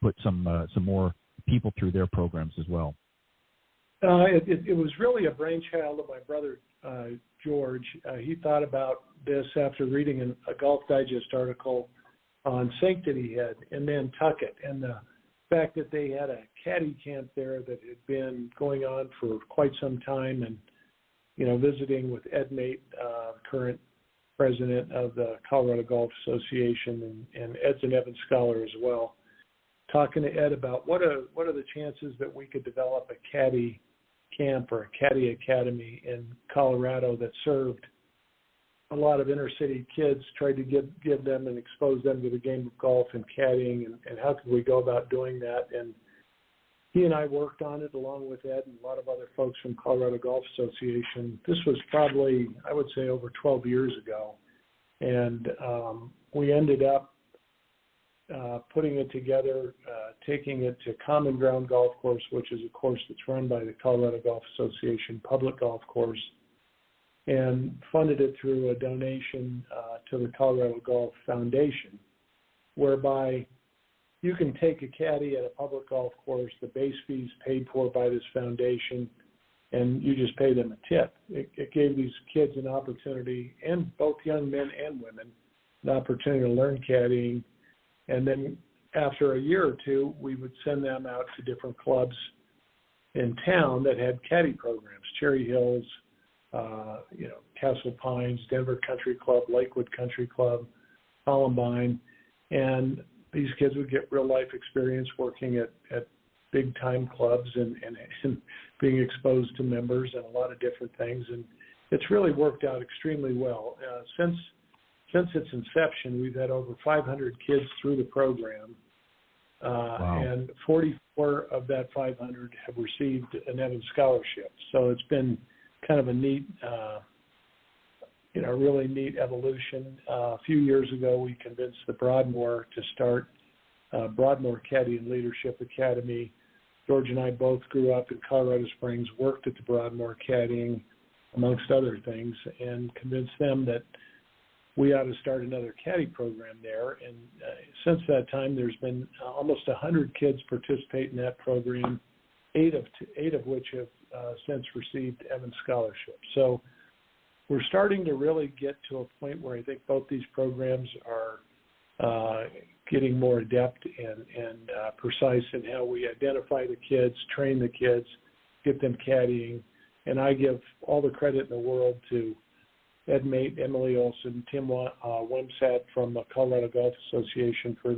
S6: put some more people through their programs as well.
S13: It was really a brainchild of my brother, George. He thought about this after reading a Golf Digest article on Sanctity Head and Nantucket, and the fact that they had a caddy camp there that had been going on for quite some time, and, you know, visiting with Ed Mate, current president of the Colorado Golf Association, and Ed's an Evans Scholar as well. talking to Ed about what are the chances that we could develop a caddy camp or a caddy academy in Colorado that served a lot of inner city kids, tried to give them and expose them to the game of golf and caddying, and how could we go about doing that. And he and I worked on it along with Ed and a lot of other folks from Colorado Golf Association. This was probably, I would say, over 12 years ago. And we ended up putting it together, taking it to Common Ground Golf Course, which is a course that's run by the Colorado Golf Association, public golf course, and funded it through a donation to the Colorado Golf Foundation, whereby you can take a caddy at a public golf course, the base fees paid for by this foundation, and you just pay them a tip. It gave these kids an opportunity, and both young men and women, an opportunity to learn caddying. And then after a year or two, we would send them out to different clubs in town that had caddy programs, Cherry Hills, Castle Pines, Denver Country Club, Lakewood Country Club, Columbine. And these kids would get real life experience working at big time clubs and being exposed to members and a lot of different things. And it's really worked out extremely well. Since its inception, we've had over 500 kids through the program, wow. And 44 of that 500 have received an Evans Scholarship. So it's been kind of a neat, really neat evolution. A few years ago, we convinced the Broadmoor to start Broadmoor Caddy and Leadership Academy. George and I both grew up in Colorado Springs, worked at the Broadmoor Caddying, amongst other things, and convinced them that we ought to start another caddy program there. And since that time, there's been almost 100 kids participate in that program, eight of which have since received Evans Scholarships. So we're starting to really get to a point where I think both these programs are getting more adept and precise in how we identify the kids, train the kids, get them caddying. And I give all the credit in the world to Ed Mate, Emily Olson, Tim Wemsat from the Colorado Golf Association for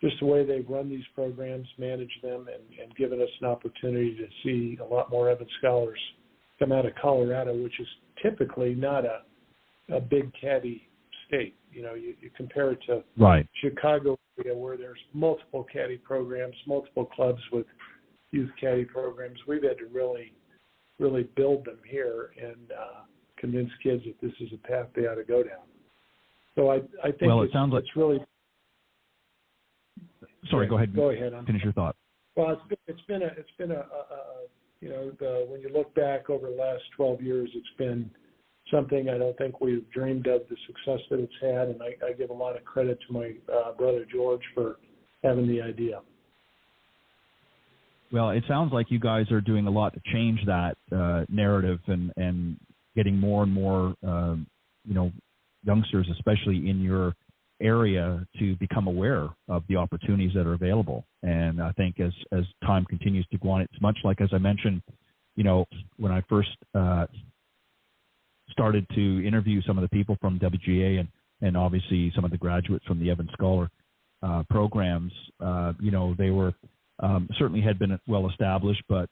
S13: just the way they've run these programs, managed them, and given us an opportunity to see a lot more Evans Scholars come out of Colorado, which is typically not a big caddy state. You compare it to
S6: right.
S13: Chicago area where there's multiple caddy programs, multiple clubs with youth caddy programs. We've had to really, really build them here and convince kids that this is a path they ought to go down. So I think
S6: it sounds like
S13: it's really.
S6: Sorry, go ahead.
S13: Go ahead.
S6: Finish your thought.
S13: Well, it's been a when you look back over the last 12 years, it's been something I don't think we've dreamed of, the success that it's had, and I give a lot of credit to my brother George for having the idea.
S6: Well, it sounds like you guys are doing a lot to change that narrative and getting more and more, youngsters, especially in your area, to become aware of the opportunities that are available. And I think as time continues to go on, it's much like, as I mentioned, when I first started to interview some of the people from WGA and obviously some of the graduates from the Evans Scholar programs, they were certainly had been well established, but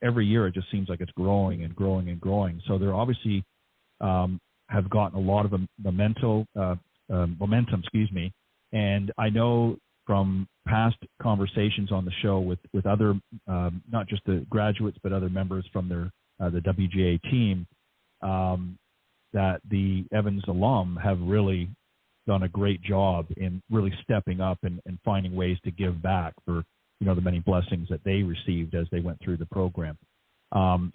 S6: every year it just seems like it's growing and growing and growing. So they're obviously have gotten a lot of momentum, and I know from past conversations on the show with other, not just the graduates, but other members from the WGA team, that the Evans alum have really done a great job in really stepping up and finding ways to give back for, the many blessings that they received as they went through the program.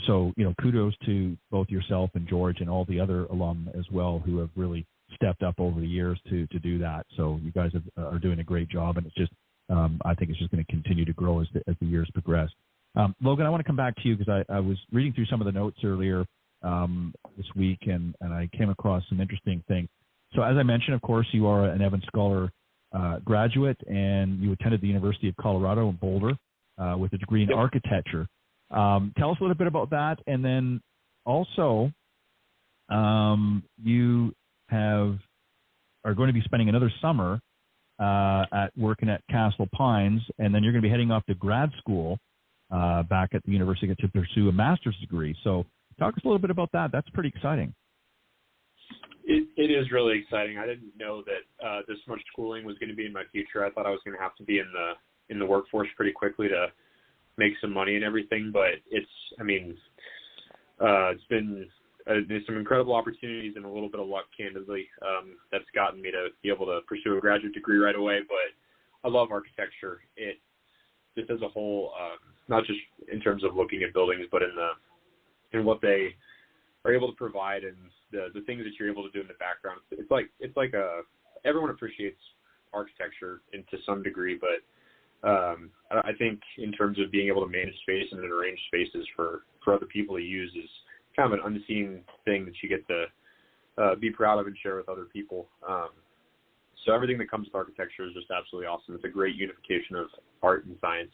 S6: So kudos to both yourself and George and all the other alum as well who have really stepped up over the years to do that. So you guys are doing a great job, and it's just, I think it's just going to continue to grow as the years progress. Logan, I want to come back to you because I was reading through some of the notes earlier this week, and I came across some interesting things. So as I mentioned, of course, you are an Evans Scholar graduate, and you attended the University of Colorado in Boulder with a degree in architecture. Tell us a little bit about that, and then also you are going to be spending another summer at working at Castle Pines, and then you're going to be heading off to grad school back at the university to pursue a master's degree. So talk us a little bit about that. That's pretty exciting.
S12: It is really exciting. I didn't know that this much schooling was going to be in my future. I thought I was going to have to be in the workforce pretty quickly to make some money and everything. But it's been there's some incredible opportunities and a little bit of luck, candidly, that's gotten me to be able to pursue a graduate degree right away. But I love architecture. It just as a whole, not just in terms of looking at buildings, but in what they are able to provide and the things that you're able to do in the background. It's like everyone appreciates architecture to some degree, but I think in terms of being able to manage space and arrange spaces for other people to use is kind of an unseen thing that you get to be proud of and share with other people. So everything that comes with architecture is just absolutely awesome. It's a great unification of art and science.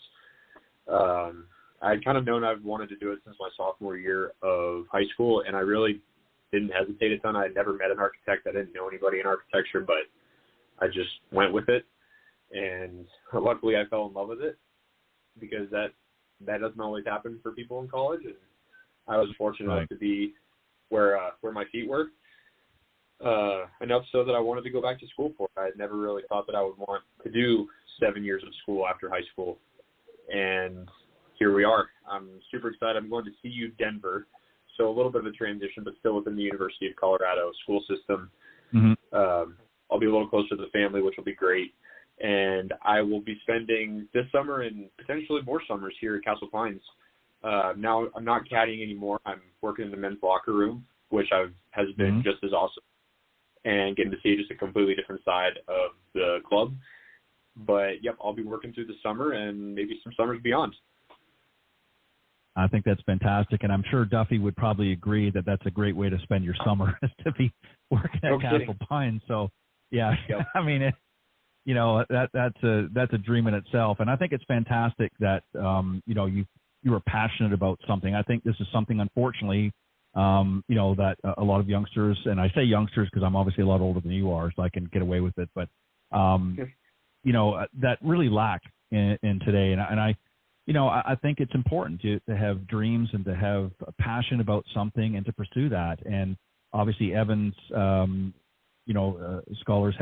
S12: I'd kind of known I've wanted to do it since my sophomore year of high school, and I really didn't hesitate a ton. I had never met an architect. I didn't know anybody in architecture, but I just went with it. And luckily I fell in love with it, because that doesn't always happen for people in college. And I was fortunate enough to be where my feet were, enough so that I wanted to go back to school for it. I had never really thought that I would want to do 7 years of school after high school. And here we are. I'm super excited. I'm going to CU Denver, so a little bit of a transition, but still within the University of Colorado school system. Mm-hmm. I'll be a little closer to the family, which will be great. And I will be spending this summer and potentially more summers here at Castle Pines. Now I'm not caddying anymore. I'm working in the men's locker room, which has been just as awesome, and getting to see just a completely different side of the club. But, yep, I'll be working through the summer and maybe some summers beyond.
S6: I think that's fantastic, and I'm sure Duffy would probably agree that that's a great way to spend your summer, is to be working at Castle Pines. So, yeah, yep. I mean, that's a dream in itself, and I think it's fantastic that you are passionate about something. I think this is something, unfortunately, that a lot of youngsters, and I say youngsters because I'm obviously a lot older than you are, so I can get away with it, but that really lack in today, and I think it's important to have dreams and to have a passion about something and to pursue that. And obviously, Evans, Scholars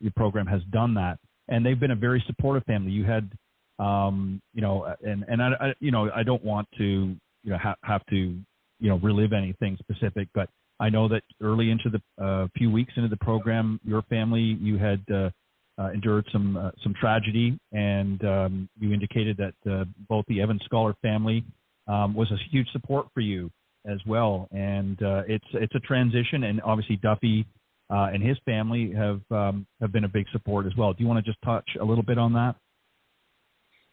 S6: your program has done that, and they've been a very supportive family. You had, and I don't want to, have to, relive anything specific, but I know that early into the few weeks into the program, your family, you had endured some tragedy, and you indicated that both the Evans Scholar family was a huge support for you as well. And it's a transition, and obviously Duffy and his family have been a big support as well. Do you want to just touch a little bit on that?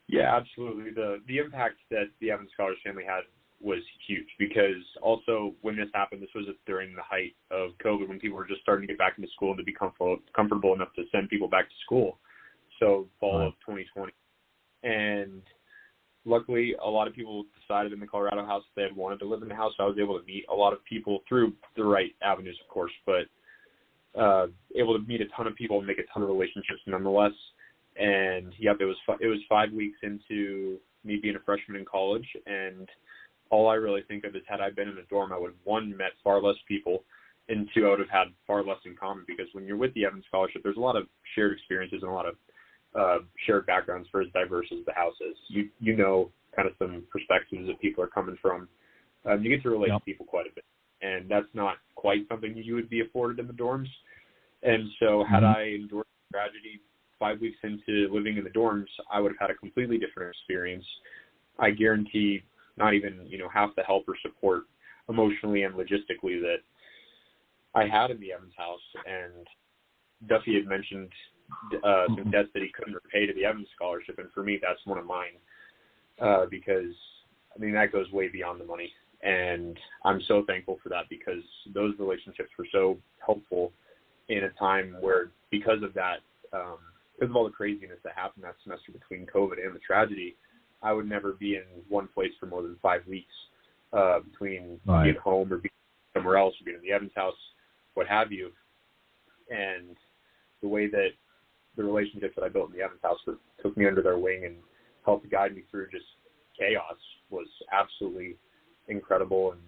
S12: Yeah, absolutely. The impact that the Evans Scholars family had was huge, because also when this happened, this was during the height of COVID, when people were just starting to get back into school and to be comfortable enough to send people back to school. So fall of 2020. And luckily, a lot of people decided in the Colorado house they had wanted to live in the house. I was able to meet a lot of people through the right avenues, of course, but able to meet a ton of people and make a ton of relationships nonetheless. And yep, it was 5 weeks into me being a freshman in college, and all I really think of is, had I been in a dorm, I would have, one, met far less people, and two, I would have had far less in common, because when you're with the Evans Scholarship, there's a lot of shared experiences and a lot of shared backgrounds for as diverse as the house is. You know kind of some perspectives that people are coming from. You get to relate to people quite a bit, and that's not quite something you would be afforded in the dorms. And so had I endured tragedy 5 weeks into living in the dorms, I would have had a completely different experience. I guarantee not even, half the help or support emotionally and logistically that I had in the Evans house. And Duffy had mentioned some debts that he couldn't repay to the Evans Scholarship, and for me, that's one of mine, because, that goes way beyond the money. And I'm so thankful for that, because those relationships were so helpful in a time where, because of that, because of all the craziness that happened that semester between COVID and the tragedy, I would never be in one place for more than 5 weeks, between being home or being somewhere else, or being in the Evans house, what have you. And the way that the relationships that I built in the Evans house that took me under their wing and helped guide me through just chaos was absolutely incredible, and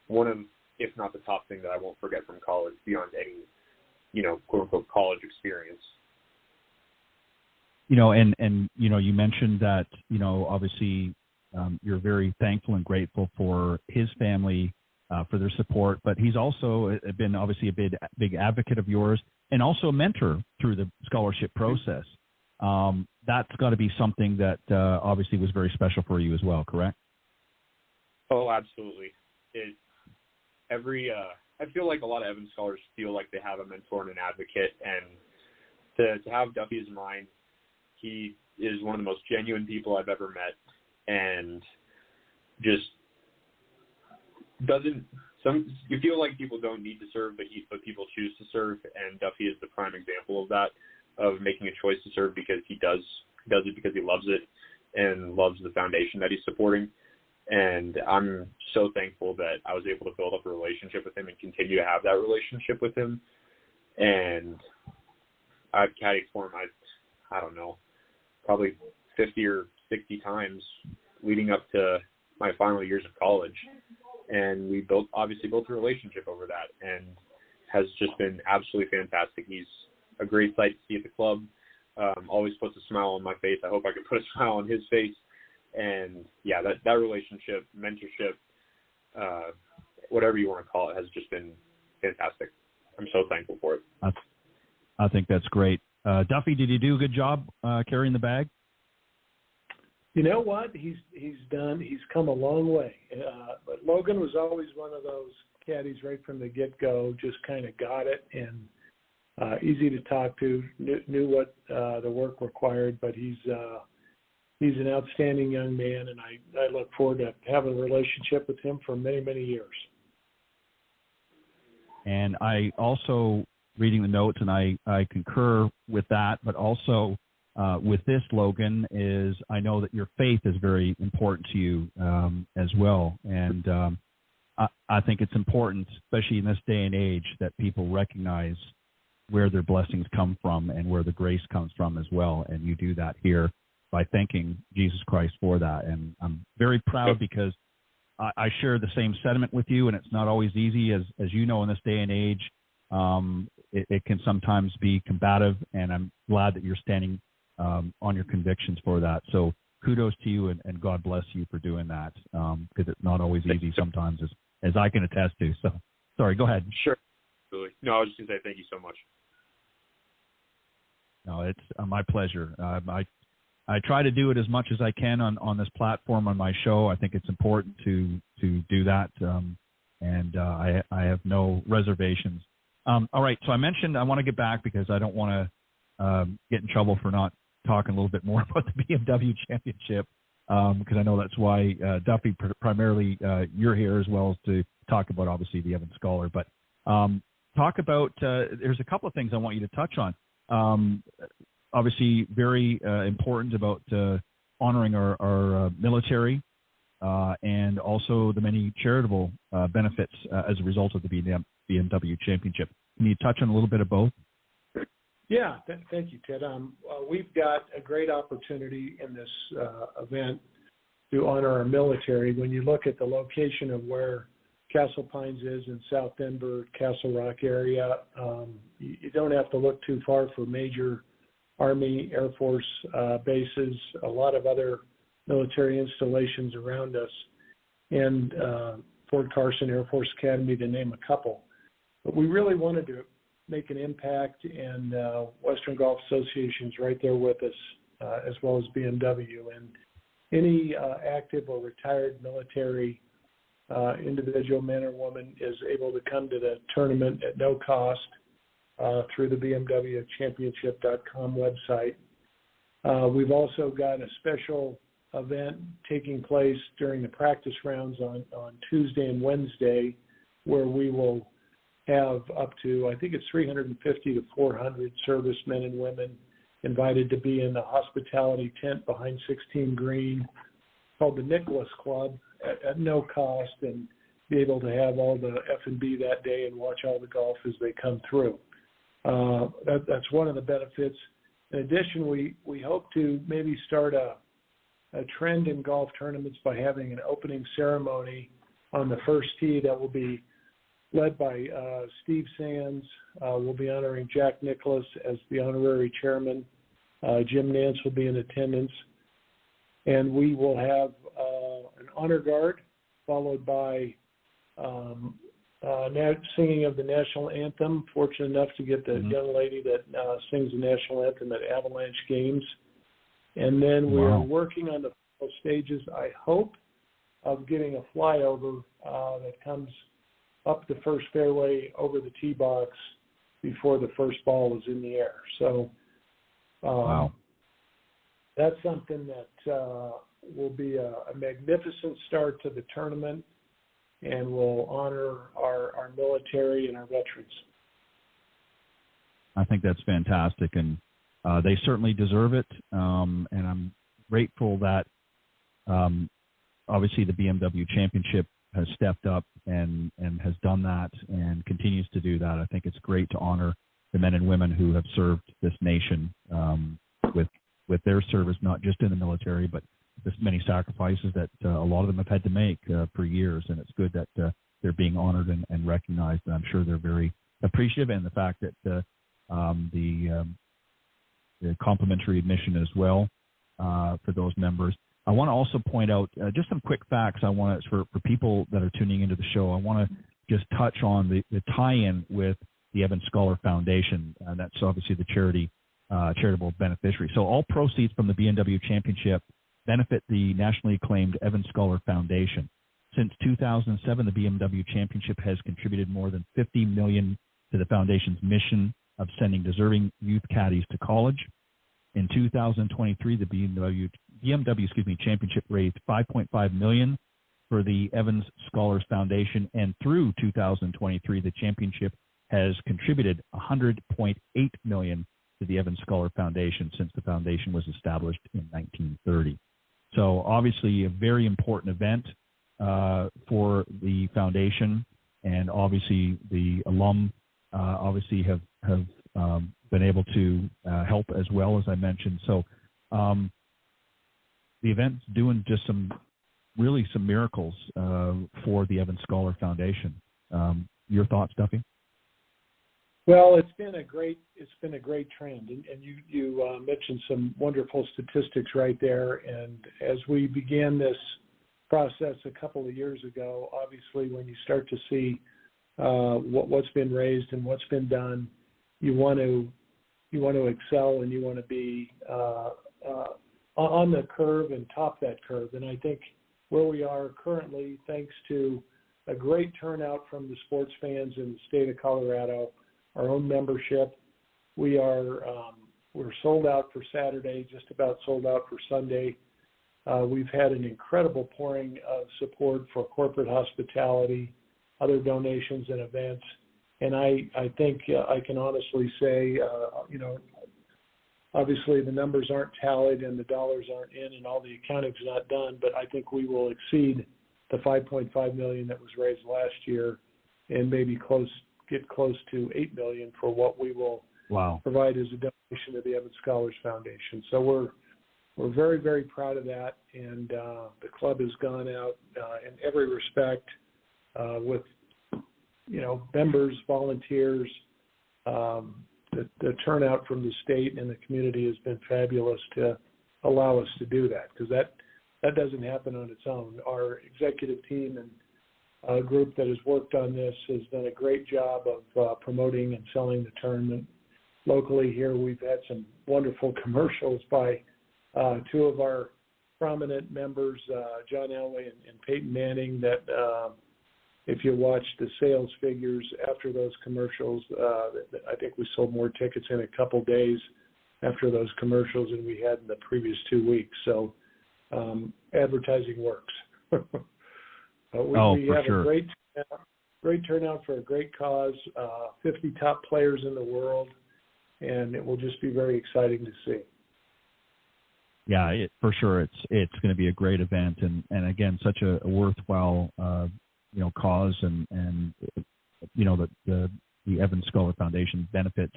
S12: one of, if not the top thing that I won't forget from college beyond any, quote unquote college experience.
S6: And you mentioned that, obviously you're very thankful and grateful for his family, for their support, but he's also been obviously a big advocate of yours and also a mentor through the scholarship process. That's got to be something that obviously was very special for you as well, correct?
S12: Oh, absolutely. I feel like a lot of Evans scholars feel like they have a mentor and an advocate, and to have Duffy as mine, he is one of the most genuine people I've ever met, and just you feel like people don't need to serve, but people choose to serve, and Duffy is the prime example of that, of making a choice to serve because he does it because he loves it and loves the foundation that he's supporting. And I'm so thankful that I was able to build up a relationship with him and continue to have that relationship with him. And I've caddied for him, I don't know, probably 50 or 60 times leading up to my final years of college. And we obviously built a relationship over that, and has just been absolutely fantastic. He's a great sight to see at the club. Always puts a smile on my face. I hope I can put a smile on his face. And yeah, that relationship, mentorship, whatever you want to call it, has just been fantastic. I'm so thankful for it.
S6: I think that's great. Duffy, did you do a good job carrying the bag?
S13: You know what? He's come a long way. But Logan was always one of those caddies right from the get-go, just kind of got it, and easy to talk to, knew what the work required, but he's an outstanding young man, and I look forward to having a relationship with him for many, many years.
S6: And I also, reading the notes, and I concur with that, but also with this, Logan, is I know that your faith is very important to you as well. And I think it's important, especially in this day and age, that people recognize where their blessings come from and where the grace comes from as well. And you do that here by thanking Jesus Christ for that. And I'm very proud because I share the same sentiment with you, and it's not always easy, as you know, in this day and age. It can sometimes be combative, and I'm glad that you're standing on your convictions for that. So kudos to you, and God bless you for doing that, because it's not always easy sometimes, as I can attest to. So, sorry, go ahead.
S12: Sure. Absolutely. No, I was just going to say thank you so much.
S6: No, it's my pleasure. I try to do it as much as I can on this platform, on my show. I think it's important to do that, and I have no reservations. All right, so I mentioned I want to get back because I don't want to get in trouble for not talking a little bit more about the BMW Championship, because I know that's why, Duffy, primarily you're here, as well as to talk about, obviously, the Evans Scholar. But talk about, there's a couple of things I want you to touch on. Obviously, very important about honoring our military and also the many charitable benefits as a result of the BMW Championship. Can you touch on a little bit of both?
S13: Yeah, thank you, Ted. We've got a great opportunity in this event to honor our military. When you look at the location of where Castle Pines is in South Denver, Castle Rock area, you don't have to look too far for major Army, Air Force bases, a lot of other military installations around us, and Fort Carson Air Force Academy, to name a couple. But we really wanted to make an impact, and Western Golf Association's right there with us, as well as BMW. And any active or retired military individual, man or woman, is able to come to the tournament at no cost through the BMW Championship.com website. We've also got a special event taking place during the practice rounds on Tuesday and Wednesday, where we will have up to, I think it's 350 to 400 servicemen and women invited to be in the hospitality tent behind 16 Green, called the Nicholas Club, at no cost, and be able to have all the F&B that day and watch all the golf as they come through. That's one of the benefits. In addition, we hope to maybe start a trend in golf tournaments by having an opening ceremony on the first tee that will be led by Steve Sands. We'll be honoring Jack Nicklaus as the honorary chairman. Jim Nance will be in attendance. And we will have an honor guard followed by singing of the national anthem. Fortunate enough to get the young lady that sings the national anthem at Avalanche games. And then we're working on the final stages, I hope, of getting a flyover that comes up the first fairway over the tee box before the first ball is in the air. So that's something that will be a magnificent start to the tournament and will honor our military and our veterans.
S6: I think that's fantastic, and they certainly deserve it. And I'm grateful that obviously the BMW Championship has stepped up and has done that and continues to do that. I think it's great to honor the men and women who have served this nation with their service, not just in the military, but the many sacrifices that a lot of them have had to make for years. And it's good that they're being honored and recognized. And I'm sure they're very appreciative. And the fact that the complimentary admission as well for those members. I want to also point out just some quick facts. I want to, for people that are tuning into the show, I want to just touch on the tie-in with the Evans Scholar Foundation. That's obviously the charitable beneficiary. So all proceeds from the BMW Championship benefit the nationally acclaimed Evans Scholar Foundation. Since 2007, the BMW Championship has contributed more than $50 million to the foundation's mission of sending deserving youth caddies to college. In 2023, the BMW Championship raised $5.5 million for the Evans Scholars Foundation, and through 2023, the championship has contributed $100.8 million to the Evans Scholar Foundation since the foundation was established in 1930. So obviously a very important event for the foundation, and obviously the alum obviously have been able to help as well, as I mentioned. So the event's doing just some miracles for the Evans Scholar Foundation. Your thoughts, Duffy?
S13: Well, it's been a great trend, and you mentioned some wonderful statistics right there. And as we began this process a couple of years ago, obviously when you start to see what's been raised and what's been done, you want to excel and you want to be on the curve and top that curve. And I think where we are currently, thanks to a great turnout from the sports fans in the state of Colorado, our own membership, we're sold out for Saturday, just about sold out for Sunday. We've had an incredible pouring of support for corporate hospitality, other donations and events. And I think I can honestly say, obviously the numbers aren't tallied and the dollars aren't in and all the accounting's not done, but I think we will exceed the $5.5 million that was raised last year and maybe get close to $8 million for what we will provide as a donation to the Evans Scholars Foundation. So we're very, very proud of that, and the club has gone out in every respect with members, volunteers. The turnout from the state and the community has been fabulous to allow us to do that, because that doesn't happen on its own. Our executive team and group that has worked on this has done a great job of promoting and selling the tournament. Locally here, we've had some wonderful commercials by two of our prominent members, John Elway and Peyton Manning, that if you watch the sales figures after those commercials, I think we sold more tickets in a couple days after those commercials than we had in the previous 2 weeks. So advertising works. We have
S6: sure.
S13: a great turnout for a great cause, 50 top players in the world, and it will just be very exciting to see.
S6: Yeah, for sure. It's going to be a great event, and again, such a worthwhile cause, and the Evans Scholar Foundation benefits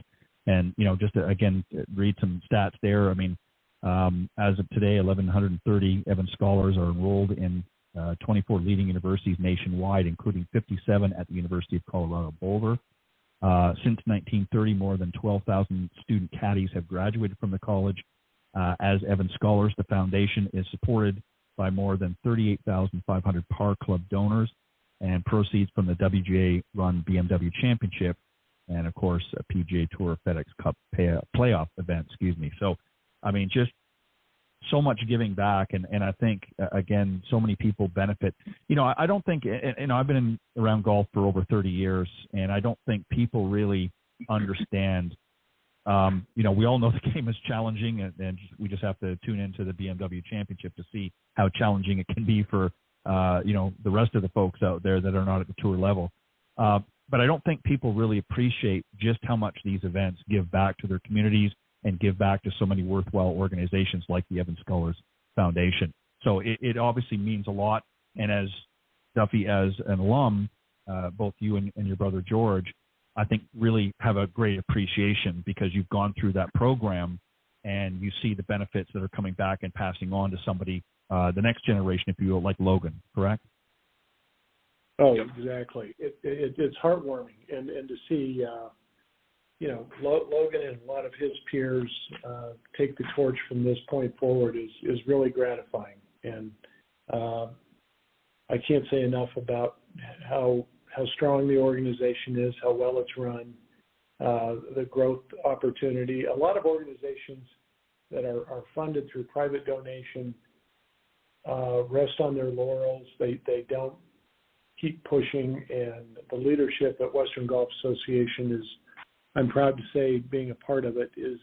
S6: And, just to, again, read some stats there. I mean, as of today, 1,130 Evans Scholars are enrolled in 24 leading universities nationwide, including 57 at the University of Colorado Boulder. Since 1930, more than 12,000 student caddies have graduated from the college. As Evans Scholars, the foundation is supported by more than 38,500 Par Club donors, and proceeds from the WGA-run BMW Championship, and of course a PGA Tour FedEx Cup playoff event. So, I mean, just so much giving back, and I think again, so many people benefit. I don't think, I've been around golf for over 30 years, and I don't think people really understand. We all know the game is challenging, and we just have to tune into the BMW Championship to see how challenging it can be for the rest of the folks out there that are not at the tour level. But I don't think people really appreciate just how much these events give back to their communities and give back to so many worthwhile organizations like the Evans Scholars Foundation. So it obviously means a lot. And as Duffy, as an alum, both you and your brother George, I think really have a great appreciation because you've gone through that program and you see the benefits that are coming back and passing on to somebody, the next generation, if you will, like Logan, correct?
S13: Oh, exactly. It's heartwarming, and to see, Logan and a lot of his peers take the torch from this point forward is really gratifying. And I can't say enough about how strong the organization is, how well it's run, the growth opportunity. A lot of organizations that are funded through private donation rest on their laurels. They don't keep pushing, and the leadership at Western Golf Association is, I'm proud to say, being a part of it, is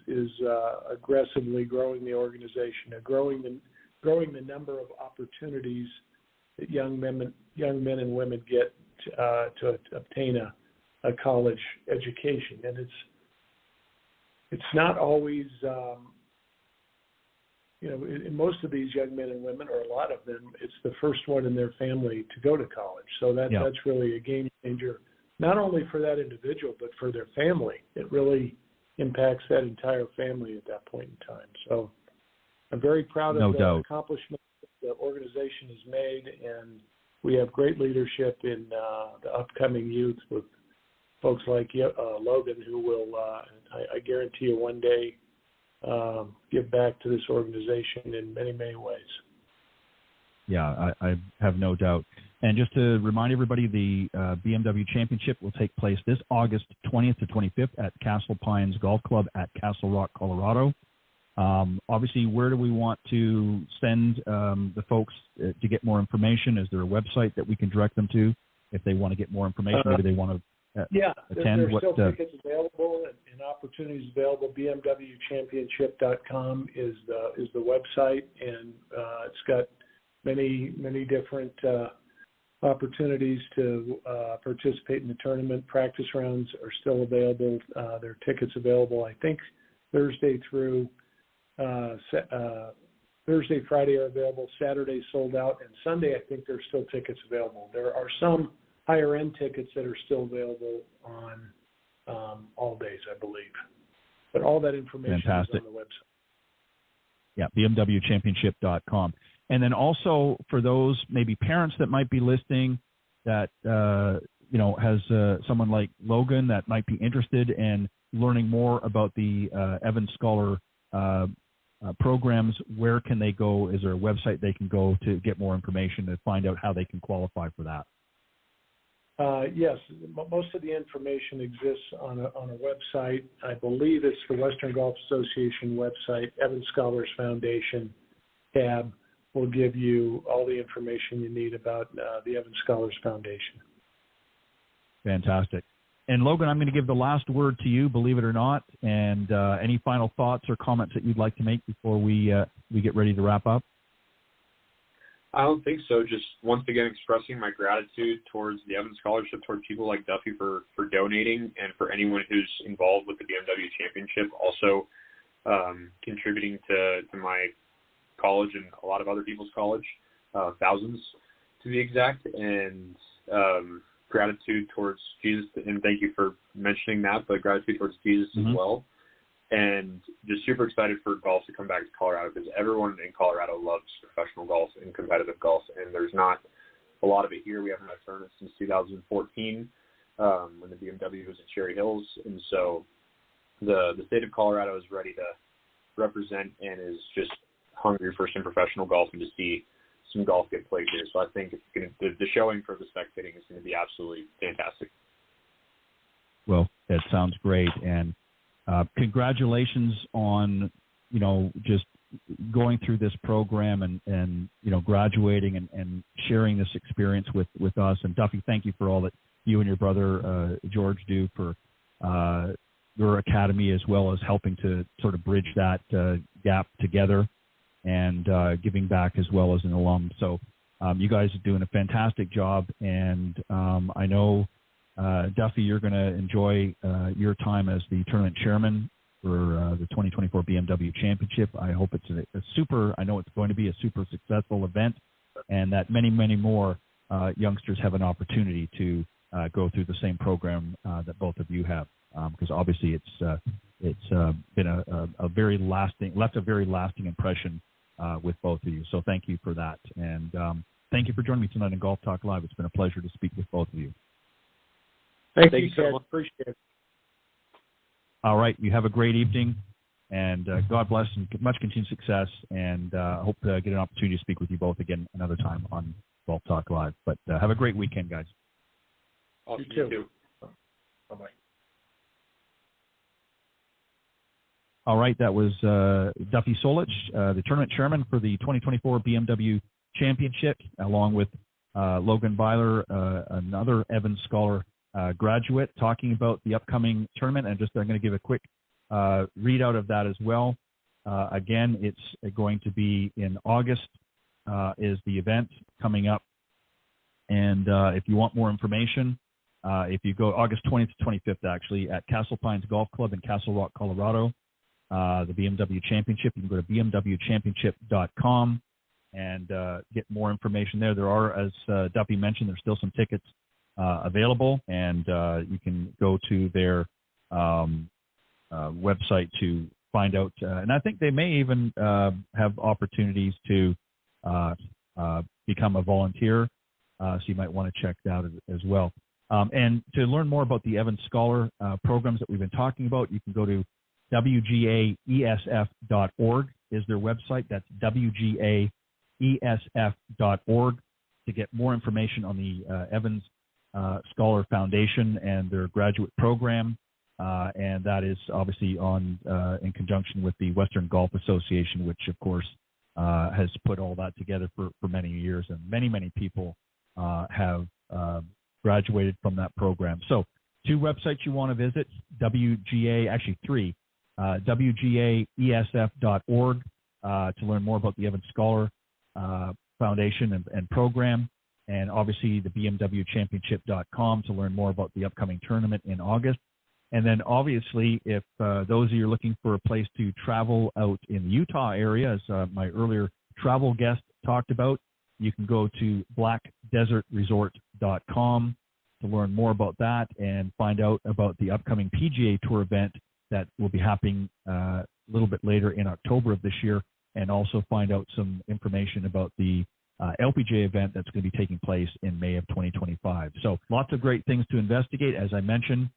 S13: aggressively growing the organization, growing the number of opportunities that young men and women get to obtain a college education. And it's not always, in most of these young men and women, or a lot of them, it's the first one in their family to go to college. So that's really a game changer, not only for that individual, but for their family. It really impacts that entire family at that point in time. So I'm very proud of the accomplishments the organization has made, and we have great leadership in the upcoming youth with folks like Logan, who will, I guarantee you, one day give back to this organization in many, many ways.
S6: Yeah, I have no doubt. And just to remind everybody, the BMW Championship will take place this August 20th to 25th at Castle Pines Golf Club at Castle Rock, Colorado. Obviously, where do we want to send the folks to get more information? Is there a website that we can direct them to if they want to get more information? Maybe they want to attend.
S13: There's still tickets available and opportunities available. BMWchampionship.com is the website, and it's got many different opportunities to participate in the tournament. Practice rounds are still available. There are tickets available, I think, Thursday, Friday are available. Saturday sold out, and Sunday I think there's still tickets available. There are some higher end tickets that are still available on all days, I believe. But all that information is on the website.
S6: Yeah, BMWchampionship.com. And then also for those maybe parents that might be listening that, has someone like Logan that might be interested in learning more about the Evans Scholar programs, where can they go? Is there a website they can go to get more information to find out how they can qualify for that?
S13: Yes, most of the information exists on a website. I believe it's the Western Golf Association website. Evans Scholars Foundation tab will give you all the information you need about the Evans Scholars Foundation.
S6: Fantastic. And Logan, I'm going to give the last word to you, believe it or not, and any final thoughts or comments that you'd like to make before we get ready to wrap up?
S12: I don't think so. Just once again expressing my gratitude towards the Evans Scholarship, towards people like Duffy for donating, and for anyone who's involved with the BMW Championship, also contributing to my college and a lot of other people's college, thousands to be exact. And gratitude towards Jesus, and thank you for mentioning that, but gratitude towards Jesus as well. And just super excited for golf to come back to Colorado, because everyone in Colorado loves professional golf and competitive golf, and there's not a lot of it here. We haven't had a tournament since 2014 when the BMW was at Cherry Hills, and so the state of Colorado is ready to represent and is just hungry for some professional golf and to see some golf get played here. So I think the showing for the spectating is going to be absolutely fantastic.
S6: Well, that sounds great, and congratulations on, just going through this program and graduating and sharing this experience with us. And Duffy, thank you for all that you and your brother George do for your academy, as well as helping to sort of bridge that gap together and giving back as well as an alum. So you guys are doing a fantastic job, and I know, Duffy, you're going to enjoy your time as the tournament chairman for the 2024 BMW Championship. I hope it's I know it's going to be a super successful event, and that many, many more youngsters have an opportunity to go through the same program that both of you have, because obviously it's been a very left a very lasting impression with both of you. So thank you for that, and thank you for joining me tonight on Golf Talk Live. It's been a pleasure to speak with both of you.
S13: Thank you, Ted. Appreciate it.
S6: All right. You have a great evening, and God bless and much continued success. And I hope to get an opportunity to speak with you both again another time on Golf Talk Live. But have a great weekend, guys.
S12: Awesome.
S13: You too. Bye-bye.
S6: All right. That was Duffy Solich, the tournament chairman for the 2024 BMW Championship, along with Logan Byler, another Evans Scholar graduate, talking about the upcoming tournament. And I'm going to give a quick readout of that as well. Again, it's going to be in August is the event coming up. And if you want more information, if you go August 20th to 25th, actually, at Castle Pines Golf Club in Castle Rock, Colorado, the BMW Championship, you can go to bmwchampionship.com and get more information there. There are, as Duffy mentioned, there's still some tickets available, and you can go to their website to find out. And I think they may even have opportunities to become a volunteer, so you might want to check that out as well. And to learn more about the Evans Scholar programs that we've been talking about, you can go to WGAESF.org is their website. That's WGAESF.org to get more information on the Evans Scholar Foundation and their graduate program. And that is obviously in conjunction with the Western Golf Association, which, of course, has put all that together for many years. And many, many people have graduated from that program. So 2 websites you want to visit, three, WGAESF.org to learn more about the Evans Scholar Foundation and program, and obviously the BMWChampionship.com to learn more about the upcoming tournament in August. And then obviously, if those of you are looking for a place to travel out in the Utah area, as my earlier travel guest talked about, you can go to blackdesertresort.com to learn more about that and find out about the upcoming PGA Tour event that will be happening a little bit later in October of this year, and also find out some information about the LPGA event that's going to be taking place in May of 2025. So lots of great things to investigate. As I mentioned,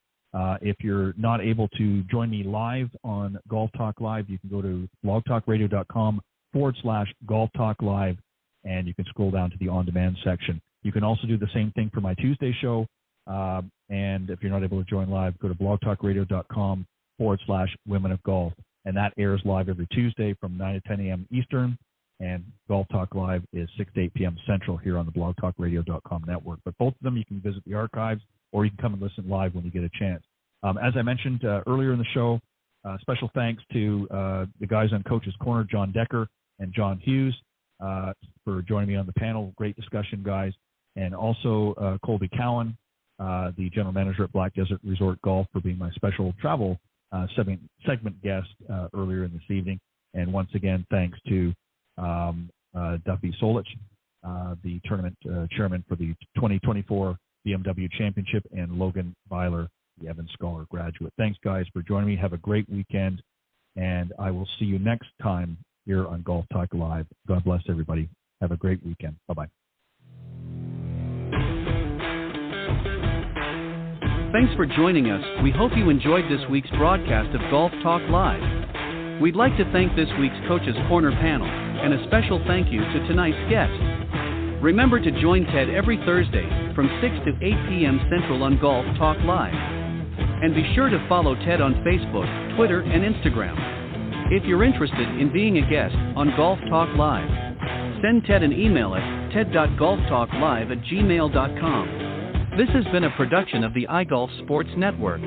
S6: if you're not able to join me live on Golf Talk Live, you can go to blogtalkradio.com/Golf Talk Live, and you can scroll down to the on-demand section. You can also do the same thing for my Tuesday show. And if you're not able to join live, go to blogtalkradio.com/Women of Golf. And that airs live every Tuesday from 9 to 10 a.m. Eastern. And Golf Talk Live is 6 to 8 p.m. Central here on the blogtalkradio.com network. But both of them, you can visit the archives, or you can come and listen live when you get a chance. As I mentioned earlier in the show, special thanks to the guys on Coach's Corner, John Decker and John Hughes, for joining me on the panel. Great discussion, guys. And also Colby Cowan, the general manager at Black Desert Resort Golf, for being my special travel segment guest earlier in this evening. And once again, thanks to Duffy Solich, the tournament chairman for the 2024 BMW Championship, and Logan Byler, the Evans Scholar graduate. Thanks, guys, for joining me. Have a great weekend, and I will see you next time here on Golf Talk Live. God bless everybody. Have a great weekend. Bye-bye.
S4: Thanks for joining us. We hope you enjoyed this week's broadcast of Golf Talk Live. We'd like to thank this week's Coach's Corner panel, and a special thank you to tonight's guest. Remember to join Ted every Thursday from 6 to 8 p.m. Central on Golf Talk Live. And be sure to follow Ted on Facebook, Twitter, and Instagram. If you're interested in being a guest on Golf Talk Live, send Ted an email at ted.golftalklive@gmail.com. This has been a production of the iGolf Sports Network.